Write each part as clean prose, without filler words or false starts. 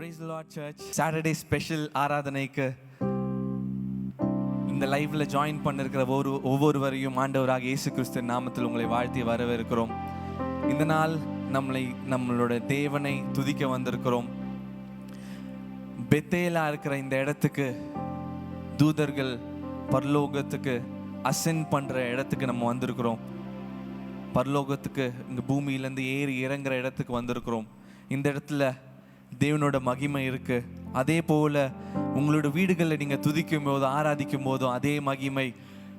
Praise the Lord Church. Saturday special ஆராதனைக்கு இந்த லைவ்ல ஜாயின் பண்ணிருக்கிற ஒவ்வொருவரையும் ஆண்டவராக இயேசு கிறிஸ்து நாமத்தில் உங்களை வாழ்த்தி வரவேற்கிறோம். இந்த நாள் நம்மளோட தேவனை துதிக்க வந்திருக்கிறோம். பெத்தேலா இருக்கிற இந்த இடத்துக்கு தூதர்கள் பரலோகத்துக்கு அசென்ட் பண்ற இடத்துக்கு நம்ம வந்திருக்கிறோம். பரலோகத்துக்கு இங்க பூமியிலேருந்து ஏறி இறங்குற இடத்துக்கு வந்திருக்கிறோம். இந்த இடத்துல தேவனோட மகிமை இருக்கு. அதே போல உங்களோட வீடுகளில் நீங்க துதிக்கும் போதும் ஆராதிக்கும் போதும் அதே மகிமை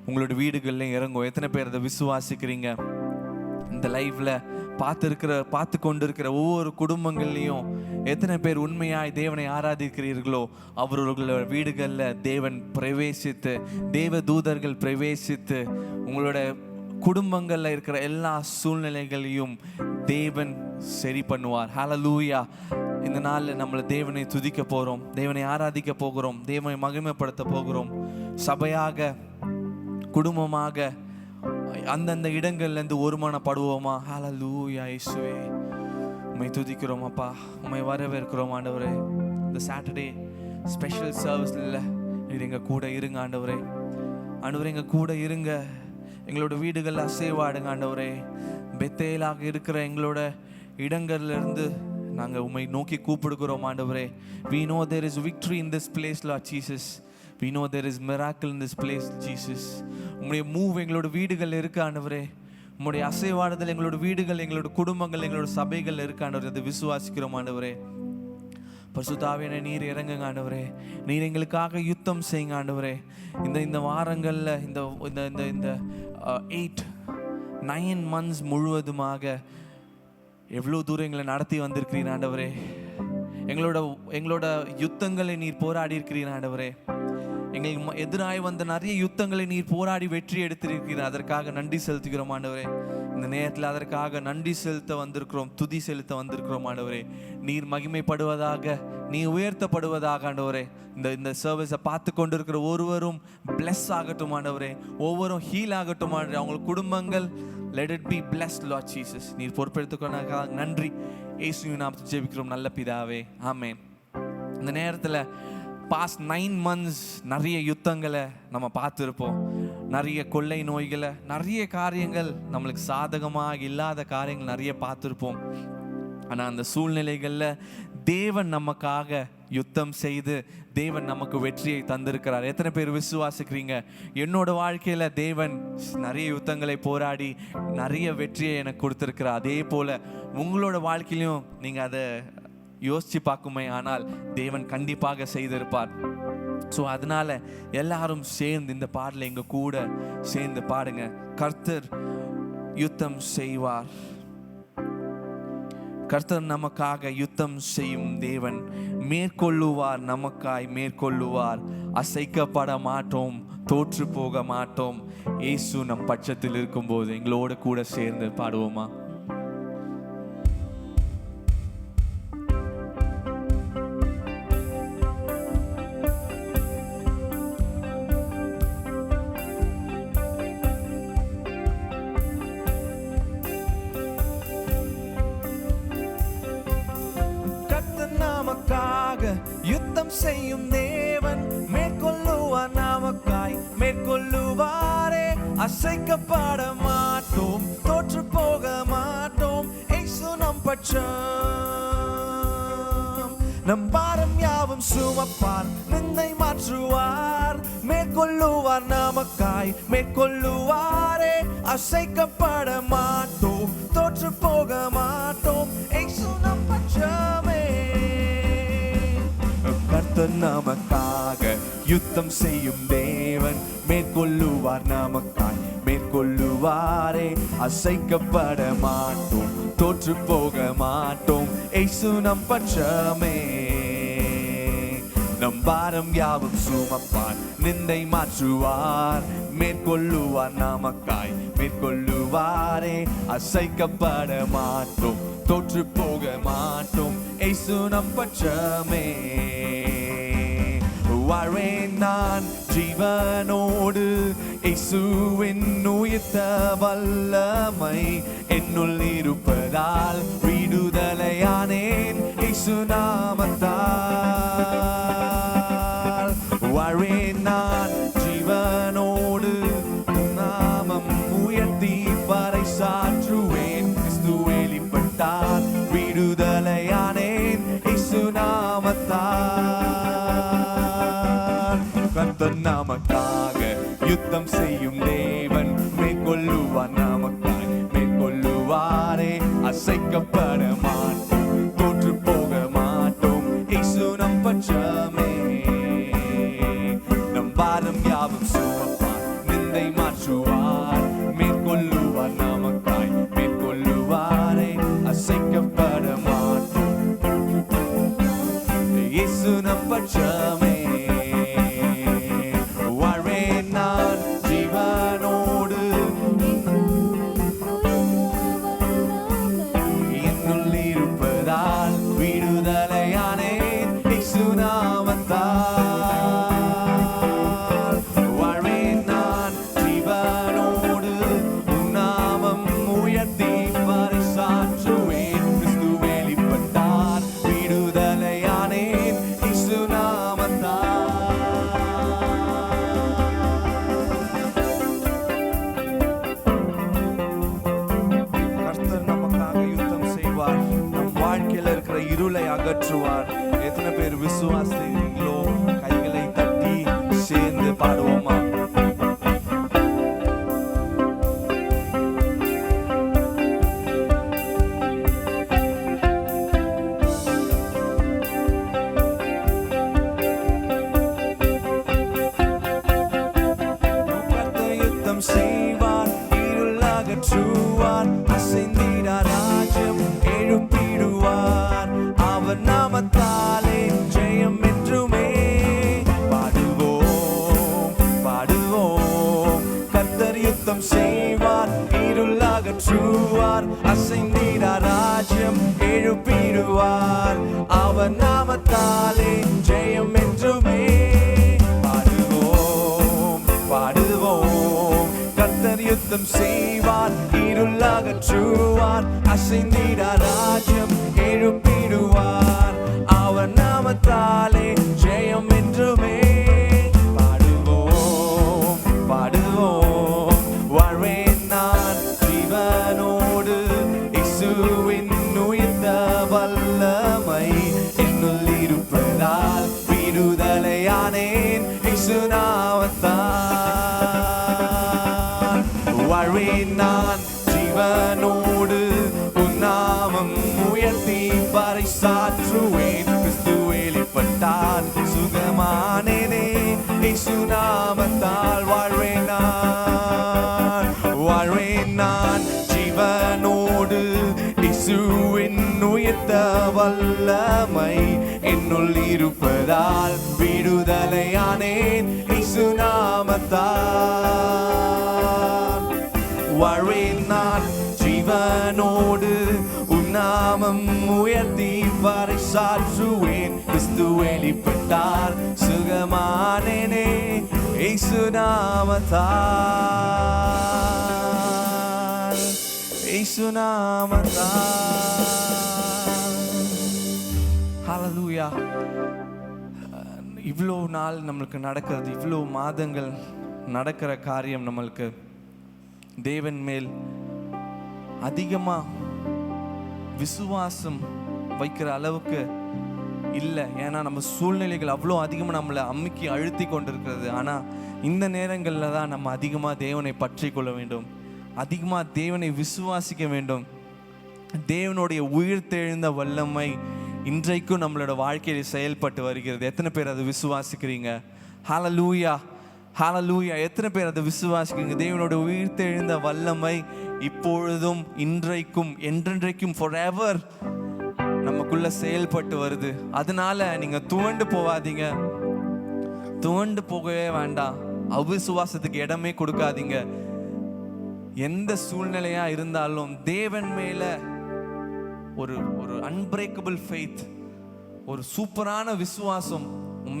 உங்களோட வீடுகள்ல இறங்கும். எத்தனை பேர் அதை விசுவாசிக்கிறீங்க? இந்த லைவ்ல பார்த்து கொண்டிருக்கிற ஒவ்வொரு குடும்பங்கள்லையும் எத்தனை பேர் உண்மையாய் தேவனை ஆராதிக்கிறீர்களோ அவர்களோட வீடுகளில் தேவன் பிரவேசித்து, தேவ தூதர்கள் பிரவேசித்து உங்களோட குடும்பங்களில் இருக்கிற எல்லா சூழ்நிலைகளையும் தேவன் சரி பண்ணுவார். ஹல்லேலூயா. இந்த நாளில் நம்மளை தேவனை துதிக்க போகிறோம், தேவனை ஆராதிக்க போகிறோம், தேவனை மகிமைப்படுத்த போகிறோம். சபையாக குடும்பமாக அந்தந்த இடங்கள்லேருந்து ஒருமனப்படுவோமா? ஹல்லேலூயா. இயேசுவே உம்மை துதிக்கிறோம் அப்பா, உம்மை வரவேற்கிறோம் ஆண்டவரே. இந்த சாட்டர்டே ஸ்பெஷல் சர்வீஸில் நீர் எங்கள் கூட இருங்க ஆண்டவரே. ஆண்டவரே எங்கள் கூட இருங்க, எங்களோட வீடுகளில் அசைவாடுங்க ஆண்டவரே. பெத்தேலாக இருக்கிற எங்களோட இடங்கள்லேருந்து நாங்கள் உம்மை நோக்கி கூப்பிடுகிறோம் ஆண்டவரே. We know there is victory in this place, Lord Jesus. We know there is miracle in this place, Jesus. உம்முடைய மூவ் எங்களோட வீடுகள் இருக்கு ஆண்டவரே. உம்முடைய அசைவாடுதல் எங்களோட வீடுகள், எங்களோட குடும்பங்கள், எங்களோட சபைகள் இருக்கு ஆண்டவரே. அதை விசுவாசிக்கிறோம் ஆண்டவரே. பரிசுத்த ஆவியானவரே நீர் இறங்குங்க ஆண்டவரே. நீர் எங்களுக்காக யுத்தம் செய்யுங்க ஆண்டவரே. இந்த வாரங்களில் இந்த 8-9 months முழுவதுமாக எவ்வளோ தூரம் எங்களை நடத்தி வந்திருக்கிறீர் ஆண்டவரே. எங்களோட யுத்தங்களை நீர் போராடி இருக்கிறீர் ஆண்டவரே. எங்களுக்கு எதிராய் வந்த நிறைய யுத்தங்களை நீர் போராடி வெற்றி எடுத்திருக்கிறீர். அதற்காக நன்றி செலுத்துகிறோம் ஆண்டவரே. இந்த நேரத்தில் அதற்காக நன்றி செலுத்த வந்திருக்கிறோம், துதி செலுத்த வந்திருக்கிறோம் ஆண்டவரே. நீர் மகிமைப்படுவதாக, நீ உயர்த்தப்படுவதாக ஆண்டவரே. இந்த சர்வீஸை பார்த்து கொண்டிருக்கிற ஒருவரும் பிளஸ் ஆகட்டும் ஆண்டவரே. ஒவ்வொரும் ஹீல் ஆகட்டும் ஆண்டவரே. அவங்க குடும்பங்கள் let it be blessed Lord Jesus. நீர் பொறுப்பெடுத்துக்கொண்டாக நன்றி. இயேசுவின் நாமத்தில் ஜெபிக்கிறோம் நல்ல பிதாவே, ஆமென். இந்த நேரத்தில் பாஸ்ட் 9 months நிறைய யுத்தங்களை நம்ம பார்த்துருப்போம். நிறைய கொள்ளை நோய்களை, நிறைய காரியங்கள் நம்மளுக்கு சாதகமாக இல்லாத காரியங்கள் நிறைய பார்த்துருப்போம். ஆனால் அந்த சூழ்நிலைகளில் தேவன் நமக்காக யுத்தம் செய்து தேவன் நமக்கு வெற்றியை தந்திருக்கிறார். எத்தனை பேர் விசுவாசிக்கிறீங்க? என்னோட வாழ்க்கையில் தேவன் நிறைய யுத்தங்களை போராடி நிறைய வெற்றியை எனக்கு கொடுத்துருக்கிறார். அதே போல் உங்களோட வாழ்க்கையிலையும் நீங்கள் அதை யோசித்து பார்க்குமே ஆனால் தேவன் கண்டிப்பாக செய்திருப்பார். ஸோ அதனால எல்லாரும் சேர்ந்து இந்த பாடலை எங்கள் கூட சேர்ந்து பாடுங்க. கர்த்தர் யுத்தம் செய்வார், கர்த்தர் நமக்காக யுத்தம் செய்யும் தேவன், மேற்கொள்ளுவார், நமக்காய் மேற்கொள்ளுவார். அசைக்கப்பட மாட்டோம், தோற்று போக மாட்டோம். இயேசு நம் பட்சத்தில் இருக்கும்போது எங்களோட கூட சேர்ந்து பாடுவோமா? யுத்தம் செய்யும் தேவன், மேற்கொள்ளுவார், நமக்காய் மேற்கொள்ளுவாரே. அசைக்கப்பட மாட்டோம், தோற்று போக மாட்டோம். இயேசு நம் பட்சம். நம் பாரம் யாவும் சுமப்பார், நிந்தை மாற்றுவார். மேற்கொள்ளுவார், நமக்காய் மேற்கொள்ளுவாரே. அசைக்கப்பட மாட்டோம், தோற்று போக மாட்டோம். இயேசு நம் பட்சமே. கர்த்தர் நமக்காக யுத்தம் செய்யும் தேவன், மேற்கொள்ளுவார், நமக்காய் மேற்கொள்ளுவாரே. அசைக்கப்பட மாட்டோம், தோற்று போக மாட்டோம். இயேசு நம் பட்சமே. நம் பாரம் யாவும் சுமப்பார், நிந்தை மாற்றுவார். மேற்கொள்ளுவார், நமக்காய் மேற்கொள்ளுவாரே. அசைக்கப்பட மாட்டோம், தோற்று போக மாட்டோம். இயேசு நம் பட்சமே. வாழ்வேன் நான் ஜீவனோடு, இயேசுவின் உயிர்த்த வல்லமை என்னுள் இருப்பதால் விடுதலையானேன். இயேசு நாமத்தால் யுத்தம் செய்யும் தேவன் மேற்கொள்ளுவார் நமக்காய் மேற்கொள்ளுவாரே. அசைக்கப்பட மாட்டோம், தோற்று போக மாட்டோம், இயேசு நம் பட்சமே. நம் பாரம் யாவும் சுமப்பார், நிந்தை மாற்றுவார், மேற்கொள்ளுவார் நமக்காய் மேற்கொள்ளுவாரே. அசைக்கப்பட மாட்டோம், இயேசு நம் பட்சமே. வாழ்வேன் நான் ஜீவனோடு, என்னுள் இருப்பதால் விடுதலையானேன் இயேசு நாமத்தால். வாழ்வேன் நான் ஜீவனோடு, உன் நாமம் உயர்த்தி பறைசாற்றுவேன். கிறிஸ்து வெளிப்பட்டார், விடுதலையானேன் இயேசு நாமத்தால். கர்த்தர் நமக்காக யுத்தம் செய்வார், நம் வாழ்க்கையில் இருக்கிற இருளை அகற்றுவார். எத்தனை பேர் விசுவாசிக்கிறீங்களோ கைகளை தட்டி சேர்ந்து பாடுவோமா? கர்த்தர் யுத்தம் செய்வார், இருள் அகற்றுவார், அசைந்திடார் ராஜ்யம் எழுப்பிடுவார். அவர் நாமத்தாலே ஜெயம் என்றுமே. பாடுவோம் பாடுவோம், கர்த்தர் யுத்தம் செய்வார், இருள் அகற்றுவார், அசைந்திடார் ராஜ்யம் எழுப்பிடுவார். அவர் நாமத்தாலே ஜெயம் என்றுமே. பாடுவோம் பாடுவோம், கர்த்தர் யுத்தம் செய்வார், இருள் அகற்றுவார், அசைந்திடார் ராஜ்யம் எழுப்பிடுவார். அவர் நாமத்தாலே ஜெயம் என்றுமே. பாடுவோம் பாடுவோம், வாழ்வேன் நான் ஜீவனோடு, இயேசுவின் உயிர்த்த வல்லமை என்னுள் இருப்பதால் விடுதலையானேன் இயேசு நாமத்தால். வாழ்வேன் நான் ஜீவனோடு, உன் நாமம் உயர்த்தி பறைசாற்றுவேன். கிறிஸ்து வெளிப்பட்டால் சுகமானேனே இயேசு நாமத்தால். வாழ்வேன் நான், வாழ்வேன் நான் ஜீவனோடு, இயேசுவின் உயிர்த்த வல்லமை என்னுள் இருப்பதால் விடுதலையானேன் இயேசு நாமத்தால். வாழ்வேன் நான் ஜீவனோடு, உன் நாமம் உயர்த்தி பறைசாற்றுவேன். கிறிஸ்து வெளிப்பட்டார் சுகமானேனே இயேசு நாமத்தால், இயேசு நாமத்தால். ஹல்லேலூயா. இவ்வளோ நாள் நம்மளுக்கு நடக்கிறது, இவ்வளோ மாதங்கள் நடக்கிற காரியம் நம்மளுக்கு தேவன் மேல் அதிகமாக விசுவாசம் வைக்கிற அளவுக்கு இல்லை. ஏன்னா நம்ம சூழ்நிலைகள் அவ்வளோ அதிகமாக நம்மளை அமுக்கி அழுத்தி கொண்டிருக்கிறது. ஆனால் இந்த நேரங்களில் தான் நம்ம அதிகமாக தேவனை பற்றி கொள்ள வேண்டும், அதிகமாக தேவனை விசுவாசிக்க வேண்டும். தேவனுடைய உயிர்த்தெழுந்த வல்லமை இன்றைக்கும் நம்மளோட வாழ்க்கையில் செயல்பட்டு வருகிறது. எத்தனை பேர் அதை விசுவாசிக்கிறீங்க? ஹல்லேலூயா ஹல்லேலூயா. எத்தனை பேர் அதை விசுவாசிக்கிறீங்க? தேவனோட உயிர்த்தெழுந்த வல்லமை இப்பொழுதும் இன்றைக்கும் என்றென்றைக்கும் forever நமக்குள்ள செயல்பட்டு வருது. அதனால நீங்க துவண்டு போகாதீங்க, துவண்டு போகவே வேண்டாம், அவிசுவாசத்துக்கு இடமே கொடுக்காதீங்க. எந்த சூழ்நிலையா இருந்தாலும் தேவன் மேல ஒரு அன்பிரேக்கபிள் ஃபெய்த், ஒரு சூப்பரான விசுவாசம்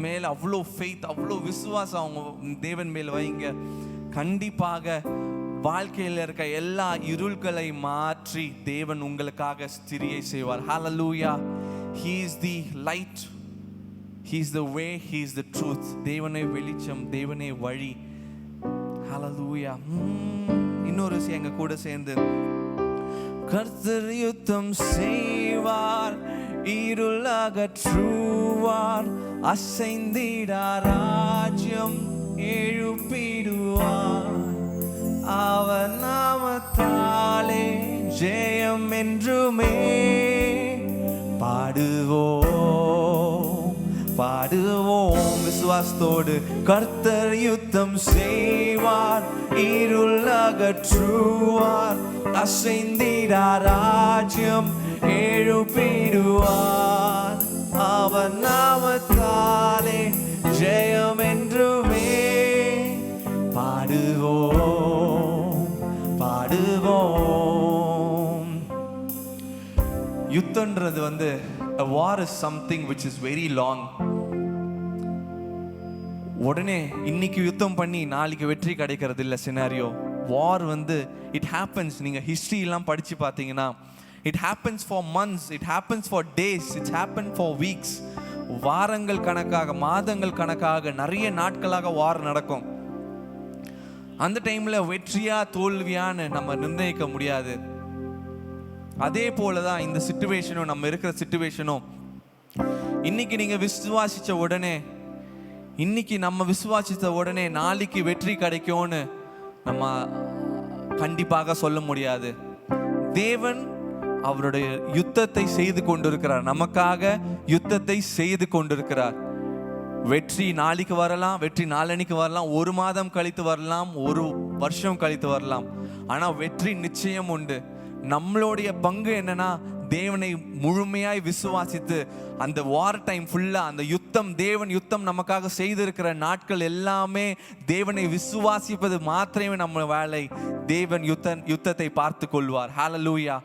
மேல, அவ்வளோ ஃபெய்த், அவ்வளோ விசுவாசம் அவங்க தேவன் மேல் வைங்க. கண்டிப்பாக வாழ்க்கையில் இருக்க எல்லா இருள்களை மாற்றி தேவன் உங்களுக்காக ஸ்திரியை செய்வார். ஹல்லேலூயா. He is the light, He is the way, He is the truth. தேவனே வெளிச்சம், தேவனே வழி. ஹல்லேலூயா. இன்னொரு விஷயம் எங்க கூட சேர்ந்து, கர்த்தர் யுத்தம் செய்வார், இருள் அகற்றுவார், அசைந்திடார் ராஜ்யம் எழுப்பிடுவார். அவர் நாமத்தாலே ஜெயம் என்றுமே பாடுவோம் விசுவாசத்தோடு. கர்த்தர் யுத்தம் செய்வார், இருள் அகற்றுவார், அசைந்திடார் ராஜ்யம் எழுப்பிடுவார். அவர் நாமத்தாலே ஜெயம் என்றுமே பாடுவோம். யுத்தம்ன்றது a war is something which is very long. உடனே இன்னைக்கு யுத்தம் பண்ணி நாளைக்கு வெற்றி கிடைக்கிறது இல்லை சினாரியோ. War it happens. நீங்க ஹிஸ்டரி எல்லாம் படிச்சு பார்த்தீங்கன்னா it happens for months, it happens for days, it's happen for weeks. வாரங்கள் கணக்காக, மாதங்கள் கணக்காக, நிறைய நாட்களாக வார் நடக்கும். அந்த டைம்ல வெற்றியா தோல்வியான்னு நம்ம நிர்ணயிக்க முடியாது. அதே போலதான் இந்த சிச்சுவேஷனும், நம்ம இருக்கிற சிச்சுவேஷனும். இன்னைக்கு நீங்க விசுவாசிச்ச உடனே, இன்னைக்கு நம்ம விசுவாசித்த உடனே நாளைக்கு வெற்றி கிடைக்கும்னு நம்ம கண்டிப்பாக சொல்ல முடியாது. தேவன் அவருடைய யுத்தத்தை செய்து கொண்டிருக்கிறார், நமக்காக யுத்தத்தை செய்து கொண்டிருக்கிறார். வெற்றி நாளைக்கு வரலாம், வெற்றி நாளன்னைக்கு வரலாம், ஒரு மாதம் கழித்து வரலாம், ஒரு வருஷம் கழித்து வரலாம். ஆனா வெற்றி நிச்சயம் உண்டு. நம்மளுடைய பங்கு என்னன்னா, தேவனை முழுமையாய் விசுவாசித்து அந்த வார் டைம் ஃபுல்லா, அந்த யுத்தம், தேவன் யுத்தம் நமக்காக செய்திருக்கிற நாட்கள் எல்லாமே தேவனை விசுவாசிப்பது மாத்திரமே நம்ம வேலை. தேவன் யுத்தத்தை பார்த்து கொள்வார். ஹல்லேலூயா.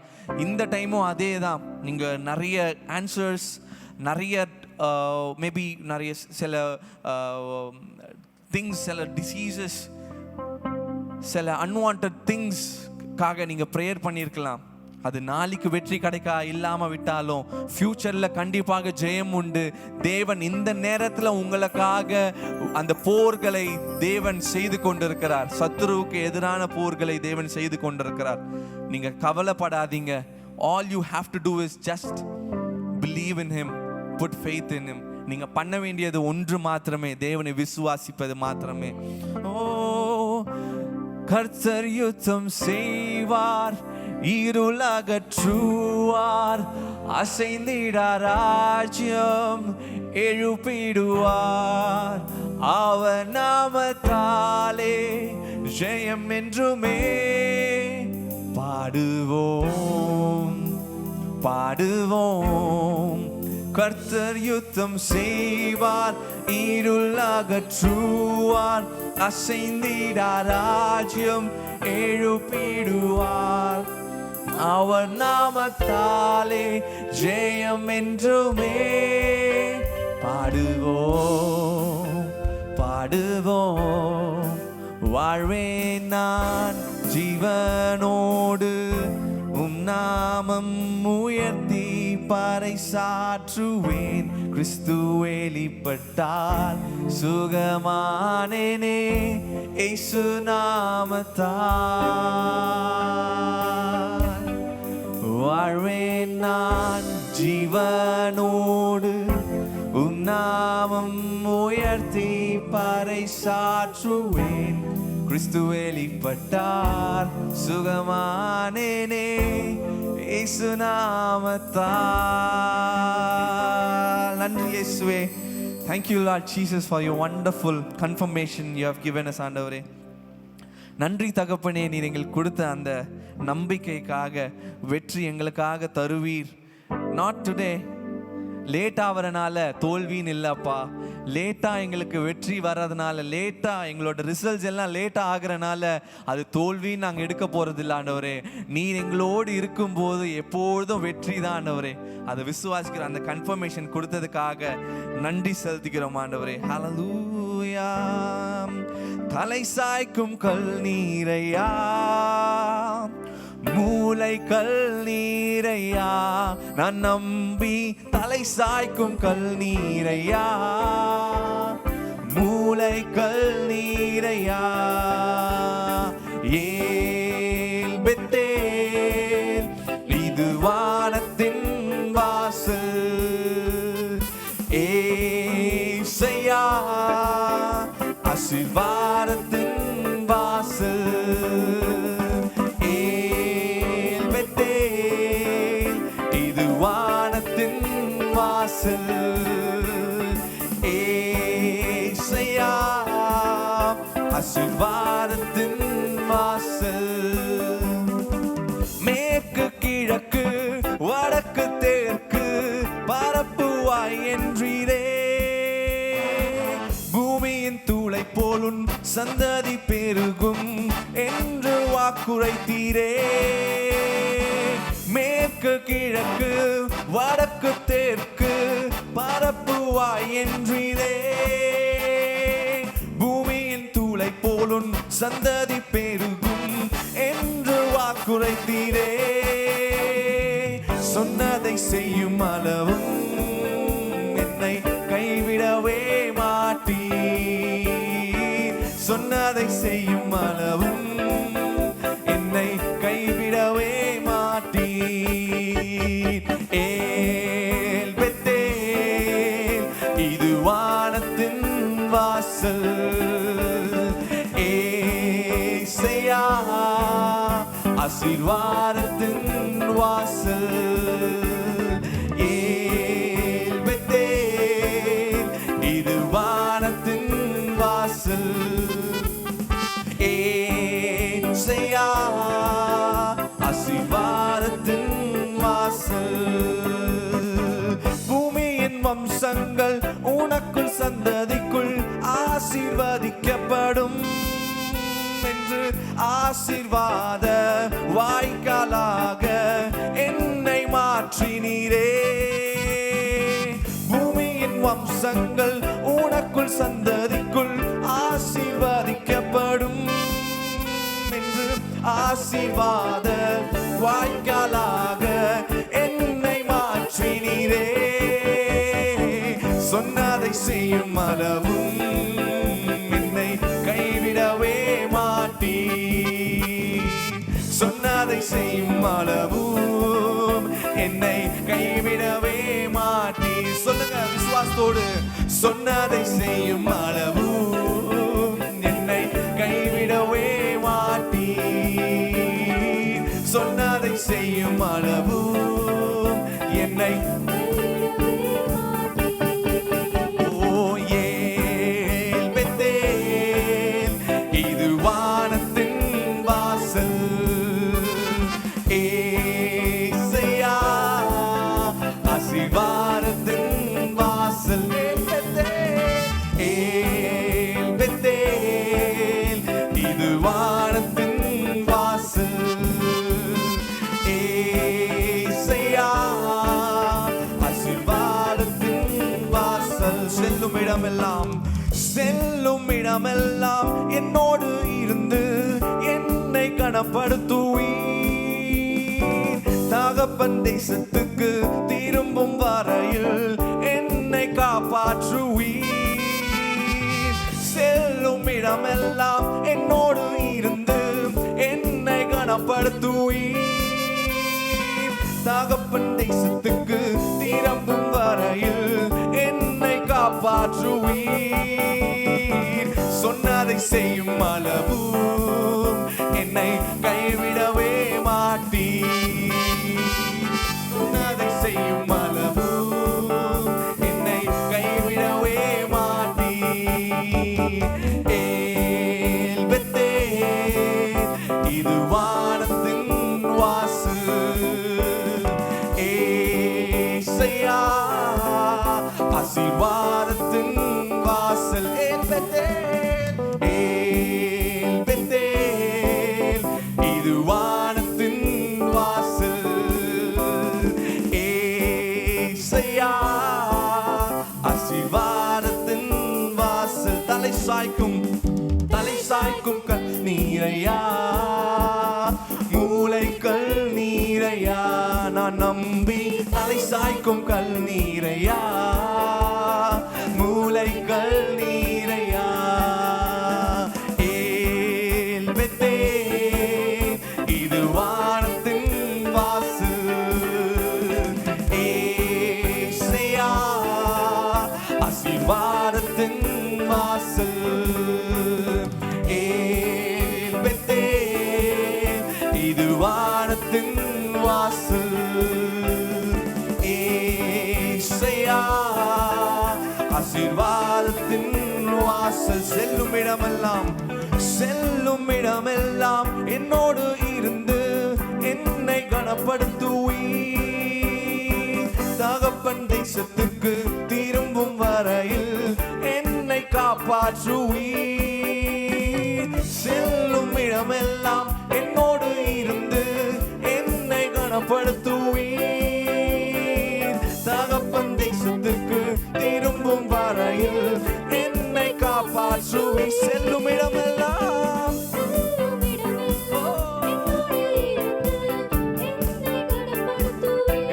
இந்த டைமும் அதே தான். நீங்க நிறைய ஆன்சர்ஸ், நிறைய மேபி நிறைய சில திங்ஸ், சில டிசீசஸ், சில அன்வான்ட் திங்ஸ்க்காக நீங்க ப்ரேயர் பண்ணியிருக்கலாம். அது நாளைக்கு வெற்றி கிடைக்கா இல்லாம விட்டாலும் ஃபியூச்சர்ல கண்டிப்பாக ஜெயம் உண்டு. தேவன் இந்த நேரத்துல உங்களுக்காக அந்த போர்களை தேவன் செய்து கொண்டிருக்கிறார். சத்துருவுக்கு எதிரான போர்களை தேவன் செய்து கொண்டிருக்கிறார். நீங்க கவலைப்படாதீங்க. all you have to do is just believe in him, put faith in him. நீங்க பண்ண வேண்டியது ஒன்று மாத்திரமே, தேவனை விசுவாசிப்பது மாத்திரமே. ஓ, கர்த்தர் யுத்தம் செய்வார், இருள் அகற்றுவார், அசைந்திடார் ராஜ்யம் எழுப்பிடுவார். அவர் நாமத்தாலே ஜெயம் என்றுமே பாடுவோம். கர்த்தர் யுத்தம் செய்வார், இருள் அகற்றுவார், அசைந்திடார் ராஜ்யம் எழுப்பிடுவார். அவர் நாமத்தாலே ஜெயம் என்றுமே பாடுவோம். வாழ்வேன் நான் ஜீவனோடு, உம் நாமம் உயர்த்தி பறைசாற்றுவேன். கிறிஸ்து வெளிப்பட்டால் சுகமானேனே இயேசு நாமத்தால். வாழ்வேன் நான் ஜீவனோடு, உம் நாமம் உயர்த்தி பறைசாற்றுவேன். கிறிஸ்து வெளிப்பட்டார் சுகமானேனே இயேசு நாமத்தால். நன்றி இயேசுவே. Thank you Lord Jesus for your wonderful confirmation you have given us. ஆண்டவரே நன்றி தகப்பனே, நீர் எங்களுக்கு கொடுத்த அந்த நம்பிக்கைக்காக, வெற்றி எங்களுக்காக தருவீர். நாட் டுடே, லேட் ஆகிறனால தோல்வின்னு இல்லைப்பா. லேட்டாக எங்களுக்கு வெற்றி வர்றதுனால, லேட்டாக எங்களோட ரிசல்ட்ஸ் எல்லாம் லேட்டாக ஆகிறனால அது தோல்வின்னு நாங்கள் எடுக்க போகிறது இல்லை ஆண்டவரே. நீர் எங்களோடு இருக்கும்போது எப்பொழுதும் வெற்றி தான் ஆண்டவரே. அதை விசுவாசிக்கிற அந்த கன்ஃபர்மேஷன் கொடுத்ததுக்காக நன்றி செலுத்திக்கிறோம் ஆண்டவரே. ஹல்லேலூயா. தலை சாய்க்கும் கல் நீரையா, மூளை கல் நீரையா, நான் நம்பி தலை சாய்க்கும் கல் நீரையா, மூளை கல் நீரையா. ஏல் பெத்தேல் இது வானத்தின் வாசல், ஏசையா ஆசீர்வாதத்தின் வாசல். ஏசையா ஆசீர்வாதத்தின் வாசல். மேற்கு கிழக்கு வடக்கு தெற்கு பரப்புவாய் என்றீரே. பூமியின் தூளை போலும் சந்ததி பெருகும் என்று வாக்குரைத்தீரே. மேற்கு கிழக்கு வடக்கு தெற்கு பரப்புவாய் என்றீரே. பூமியின் தூளை போலும் சந்ததி பெருகும் என்று வாக்குரைத்தீரே. சொன்னதை செய்யும் அளவும் என்னை கைவிடவே மாட்டீர். சொன்னதை செய்யும் அளவும் என்னை கைவிடவே மாட்டீர். ஏல் பெத்தேல் இது வானத்தின் வாசல். ஏசையா ஆசீர்வாதத்தின் வாசல். ஏல் பெத்தேல் இது வானத்தின் வாசல். ஏசையா ஆசீர்வாதத்தின் வாசல். பூமியின் வம்சங்கள் உனக்குள் சந்ததிக்குள் ஆசீர்வதிக்கப்படும் என்று ஆசீர்வாத வாய்க்காலாக என்னை மாற்றினீரே. பூமியின் வம்சங்கள் உனக்குள் சந்ததிக்குள் ஆசீர்வதிக்கப்படும் என்று ஆசீர்வாத வாய்க்காலாக என்னை மாற்றினீரே. சொன்னதை செய்யும் அளவும் என்னை கைவிடவே மாட்டீர். சொன்னதை செய்யும் அளவும் என்னை கைவிடவே மாட்டீர். சொல்லுங்க விசுவாசத்தோடு. சொன்னதை செய்யும் அளவும் என்னை கைவிடவே மாட்டீர். சொன்னதை செய்யும் அளவும் என்னை ஆசீர்வாதத்தின் வாசல். ஏல் பெத்தேல் இது வானத்தின் வாசல். ஏசையா ஆசீர்வாதத்தின் வாசல். செல்லும் இடமெல்லாம் செல்லும் இடமெல்லாம் என்னோடு இருந்து என்னை கனப்படுத்துவீர். தகப்பன் தேசத்துக்கு திரும்பும் வரையில் என்னை காப்பாற்றுவீர். செல்லும் இடமெல்லாம் என்னோடு இருந்து என்னை கனப்படுத்துவீர். தகப்பன் தேசத்துக்கு திரும்பும் வரையில் என்னை காப்பாற்றுவீர். சொன்னதை செய்யும் அளவும் என்னை கைவிடவே மாட்டீர். சொன்னதை செய்யும் அளவும் என்னை கைவிடவே மாட்டீர். ஏல் பெத்தேல் இது வானத்தின் வாசல். ஏசையா ஆசீர்வாதத்தின் வாசல். ஏல் பெத்தேல் ஏல் பெத்தேல் இது வானத்தின் வாசல். ஏசையா ஆசீர்வாதத்தின் வாசல். தலை சாய்க்கும் கண்ணீரையா மூளைகள் நீரையா நான் நம்பி. தலை சாய்க்கும் கண்ணீரையா மூளைகள் நீரையா. ஏல் பெத்தேல் இது வானத்தின் வாசல். ஏசையா ஆசீர்வாதத்தின் வாசல். ஏல் பெத்தேல் இது வானத்தின் வாசல். ஏசையா ஏசையா ஆசீர்வாதத்தின் வாசல் செல்லும் இடமெல்லாம் என்னோடு இருந்து என்னை கனப்படுத்துவி. தகப்பன் தேசத்துக்கு திரும்பும் வரையில் என்னை காப்பாற்றுவி. செல்லும் இடமெல்லாம் என்னோடு இருந்து என்னை கனப்படுத்துவி. தகப்பன் தேசத்துக்கு திரும்பும் வரையில் என்னை காப்பாற்றுவி. செல்லும் இடமெல்லாம்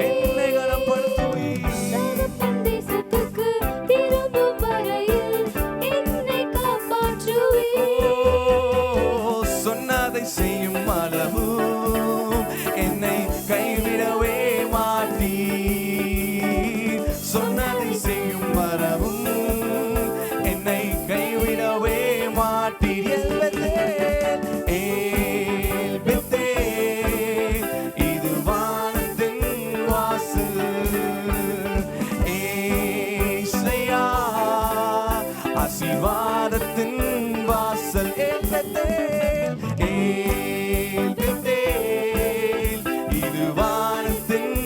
என்னை கனப்படுத்துவி. சொன்னதை செய்யும் அளவு என்னை கைவிடவே மாட்டீ. சொன்னதை செய்யும் வரவும் என்னை கைவிடவே மாட்டீர். இது வானத்தின் வாசல். ஏசையா ஆசீர்வாதத்தின் வாசல். இது வானத்தின்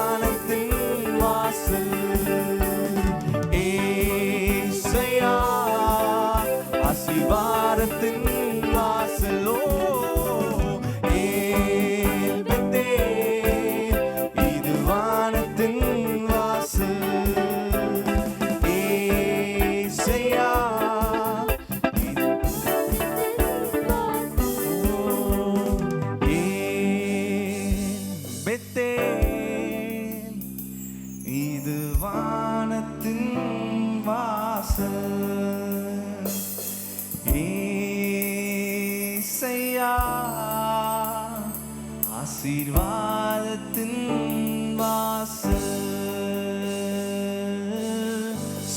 ஆசீர்வாதத்தின் வாசல். ஆசீர்வாதத்தின் வாசலோ இது வானத்தின் வாசல். ஏசையா இது வானத்தின் வாசல். ஏசையா ஆசீர்வாதத்தின் வாசல்.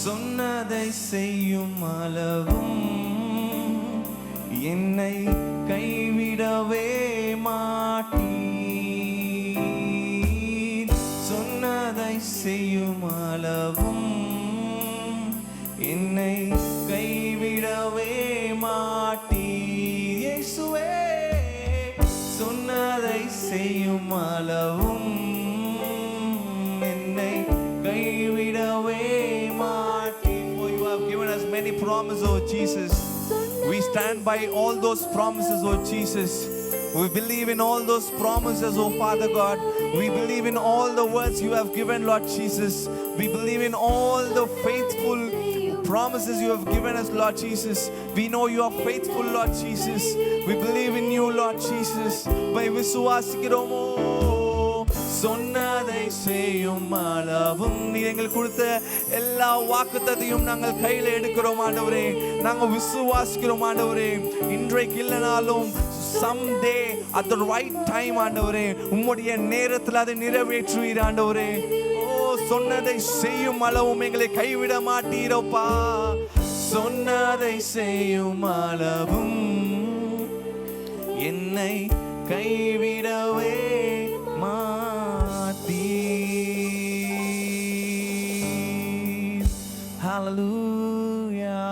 சொன்னதை செய்யும் அளவும் என்னை கைவிடவே மாட்டீர். சொன்னதை செய்யும் அளவும் என்னை கைவிடவே மாட்டீர். இயேசுவே சொன்னதை செய்யும் அளவும் என்னை கைவிடவே மாட்டீர். For you have given us many promises, oh Jesus. We stand by all those promises, oh Jesus. We believe in all those promises, oh Father God. We believe in all the words you have given, Lord Jesus. We believe in all the faithful promises you have given us, Lord Jesus. We know you are faithful, Lord Jesus. We believe in you, Lord Jesus. By விசுவாசிக்கிறோமோ. சொன்னதை செய்யும் அளவும் நீர் எங்களுக்கு கொடுத்த எல்லா வாக்குத்தத்தையும் நாங்கள் கையில் எடுக்கிறோம் ஆண்டவரே. நாங்கள் விசுவாசிக்கிறோம் ஆண்டவரே. இன்றைக்கு இல்லைனாலும் someday at the right time ஆண்டவரே உம்முடைய நேரத்தில் அதை நிறைவேற்றுவீர் ஆண்டவரே. சொன்னதை செய்யும் அளவும் எங்களை கைவிட மாட்டீரப்பா. சொன்னதை செய்யும் அளவும் என்னை கைவிடவே மாட்டீர். Hallelujah.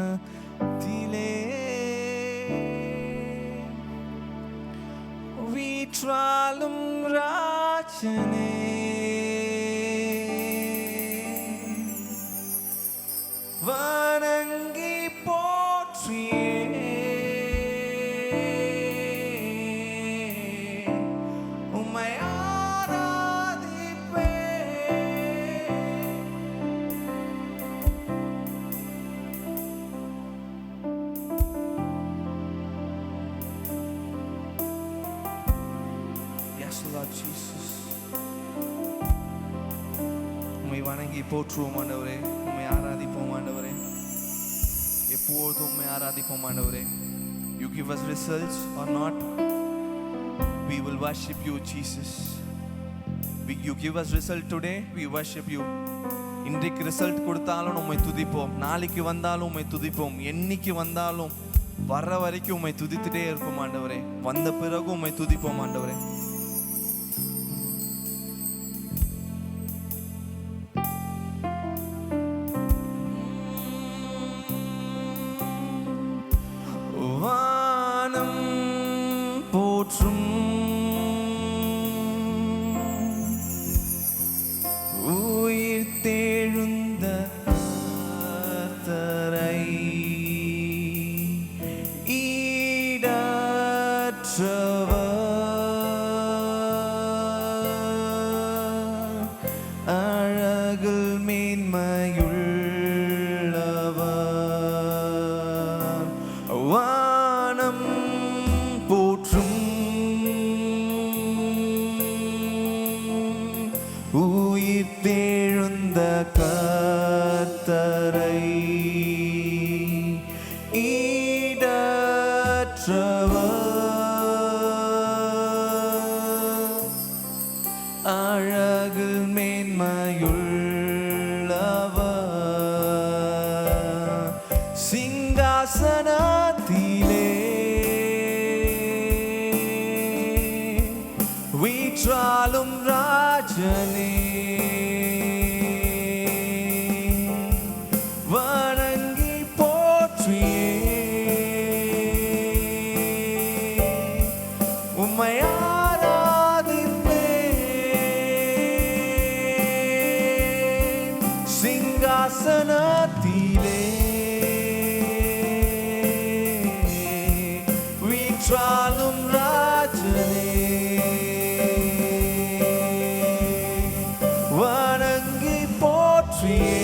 சிங்காசனத்திலே வீற்றாலும் ராஜனே வணங்கி போற்றியே உம்மை ஆராதிப்பேன். 「வணங்கி போற்றுவோம் ஆண்டவரே. உம்மை ஆராதிப்போம் ஆண்டவரே. எப்பொழுதும் உம்மை ஆராதிப்போம் ஆண்டவரே. You give us results or not, we will worship you, Jesus. You give us result today, we worship you. இன்றைக்கு ரிசல்ட் கொடுத்தாலும் உம்மை துதிப்போம், நாளைக்கு வந்தாலும் உம்மை துதிப்போம், என்னைக்கு வந்தாலும் வர்ற வரைக்கும் உம்மை துதித்துட்டே இருப்போம் ஆண்டவரே. வந்த பிறகு உம்மை துதிப்போம் ஆண்டவரே. வானம் போற்றும் உயிர் தேழுந்த கர்த்தரை ஈடற்றவர், அழகில் மேன்மையுள்ளவர். வானம் போற்றும் உயிர் தேழுந்த கர்த்தரை ஈடற்றவர், அழகில் மேன்மையுள்ளவர். சிங்காசனத்திலே வீற்றாலும் ராஜனே, வணங்கி போற்றியே உம்மை ஆராதிப்பேன். சிங்காசனத்திலே வீற்றாலும் ராஜனே, வணங்கி போற்றியே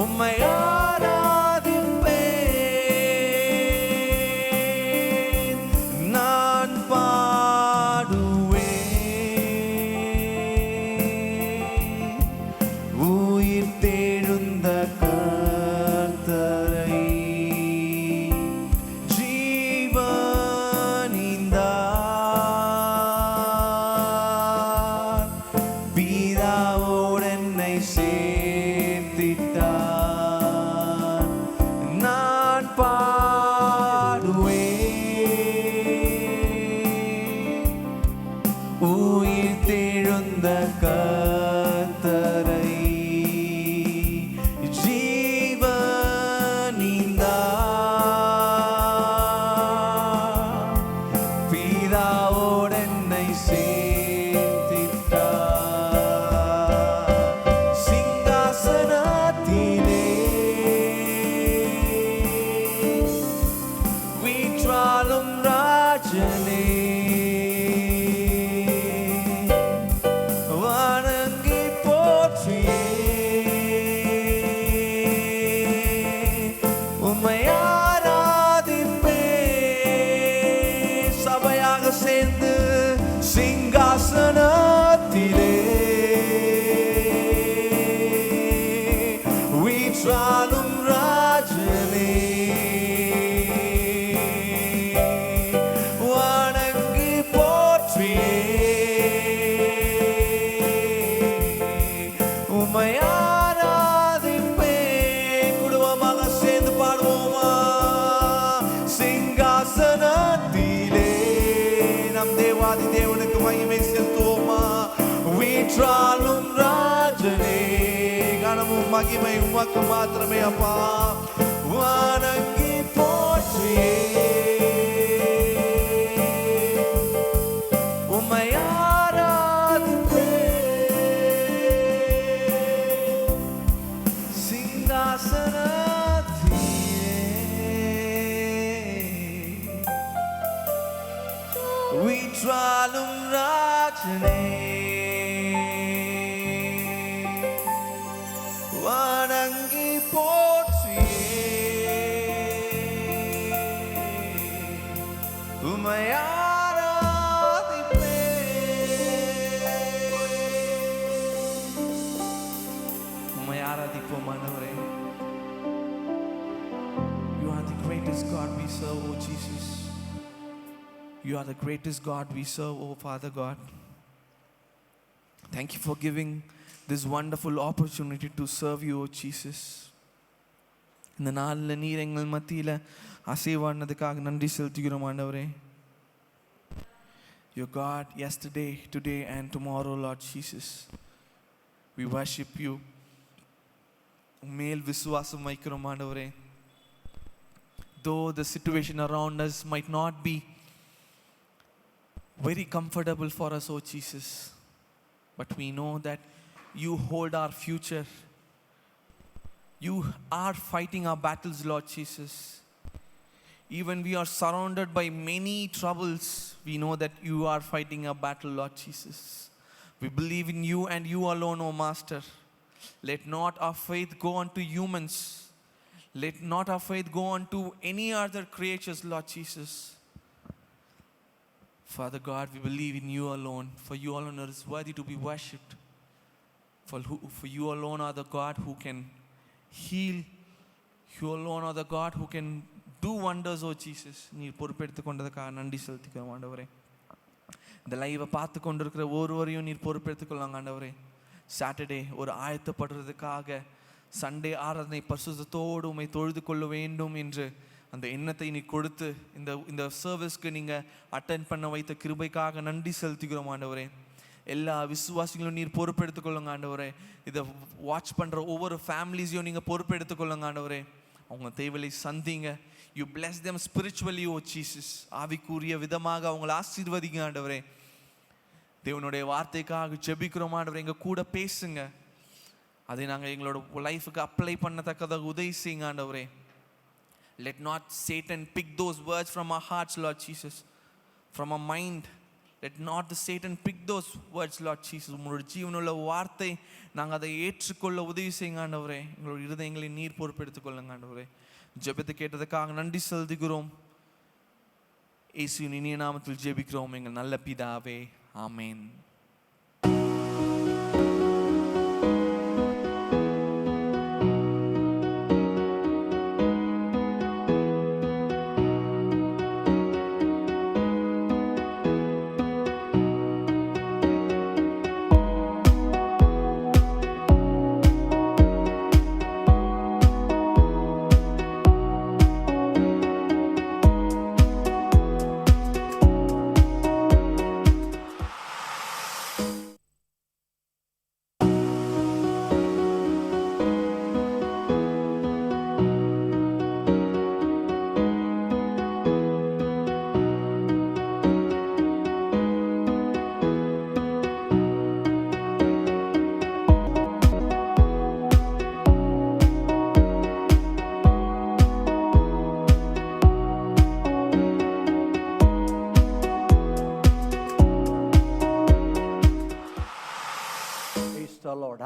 உம்மை ஆராதிப்பேன். நான் பாடுவேன் உயிர் தேழுந்த கர்த்தரை, ஜீவனிந்தார் பிதாவோடு என்னை சேர்த்திட்டார். நான் பாடுவேன் உயிர் தேழுந்த கர்த்தரை, ஜீவனிந்தார் பிதாவோடு என்னை சேர்த்திட்டார். சிங்காசனத்திலே வீற்றாலும் ராஜனே, வணங்கி போற்றியே உம்மை ஆராதிப்பேன். சபையாக சேர்ந்து சிங்காசனத்திலே வீற்றாலும் ராஜனே, வணங்கி போற்றியே உம்மை ஆராதிப்பேன். குடும்பமாக சேர்ந்து பாடுவோமா? சிங்காசனத்திலே நம் தேவாதி தேவனுக்கு மகிமை செலுத்துவோமா? வீற்றாலும் ராஜனே, கனமும் மகிமை உமக்கு மாத்திரமே அப்பா. வணங்கி போற்றியே உம்மை ஆராதிப்பேன். சிங்காசனத்திலே வீற்றாலும் ராஜனே, வணங்கி போற்றியே உம்மை ஆராதிப்பேன். ஆராதிப்போம் ஆண்டவரே. You are the greatest God we serve, oh Jesus. You are the greatest God we serve, oh Father God. Thank you for giving this wonderful opportunity to serve you, oh Jesus. இந்த நாளில் நீர் எங்கள் மத்தியில் அசைவானதுக்காக நன்றி செலுத்துகிறோம் ஆண்டவரே. Your God yesterday, today and tomorrow, Lord Jesus. We worship you. மேல் விசுவாசம் வைக்கிறோம் ஆண்டவரே. Though the situation around us might not be very comfortable for us, oh Jesus, but we know that you hold our future. You are fighting our battles, Lord Jesus. Even we are surrounded by many troubles, we know that you are fighting our battle, Lord Jesus. We believe in you and you alone, O Master. Let not our faith go unto humans. Let not our faith go unto any other creatures, Lord Jesus. Father God, we believe in you alone, for you alone is worthy to be worshipped. For you alone are the God who can heal. You alone are the God who can do wonders, oh Jesus. நீர் பொறுப்பெடுத்து கொண்டதுக்காக நன்றி செலுத்திக்கிறோம் ஆண்டவரே. இந்த லைவை பார்த்து கொண்டிருக்கிற ஒருவரையும் நீர் பொறுப்பெடுத்துக்கொள்ளாங்க ஆண்டவரே. சாட்டர்டே ஒரு ஆயத்தப்படுறதுக்காக சண்டே ஆராதனை பரிசுத்தத்தோடு உம்மை தொழுது கொள்ள வேண்டும் என்று அந்த எண்ணத்தை நீ கொடுத்து இந்த சர்வீஸ்க்கு நீங்கள் அட்டென்ட் பண்ண வைத்த கிருபைக்காக நன்றி செலுத்திக்கிறோம் ஆண்டவரே. எல்லா விசுவாசிகளும் நீர் பொறுப்பெடுத்துக்கொள்ளுங்க ஆண்டவரே. இதை வாட்ச் பண்ணுற ஒவ்வொரு ஃபேமிலிஸையும் நீங்கள் பொறுப்பெடுத்துக்கொள்ளுங்க ஆண்டவரே. அவங்க தேவையை சந்திங்க. You bless them spiritually, oh Jesus. ஆவிக்குரிய விதமாக அவங்களை ஆசீர்வதிங்க ஆண்டவரே. தேவனுடைய வார்த்தைக்காக ஜெபிக்கிறோம் ஆண்டவரே. எங்கள் கூட பேசுங்க. அதை நாங்கள் எங்களோட லைஃபுக்கு அப்ளை பண்ணத்தக்கதாக உதவி செய்யுங்க ஆண்டவரே. Let not Satan pick those words from our hearts, Lord Jesus, from our mind. Let not the Satan pick those words, Lord Jesus. உங்களுடைய ஜீவனுள்ள வார்த்தை நாங்கள் அதை ஏற்றுக்கொள்ள உதவி செய்யுங்க ஆண்டவரே. எங்களுடைய இருதயங்களை நீர் பொறுப்பெடுத்துக்கொள்ளுங்க ஆண்டவரே. ஜெபத்தை கேட்டதுக்காக நன்றி செலுத்துகிறோம். இயேசுவின் இனிய நாமத்தில் ஜெபிக்கிறோம் எங்கள் நல்ல பிதாவே, ஆமென்.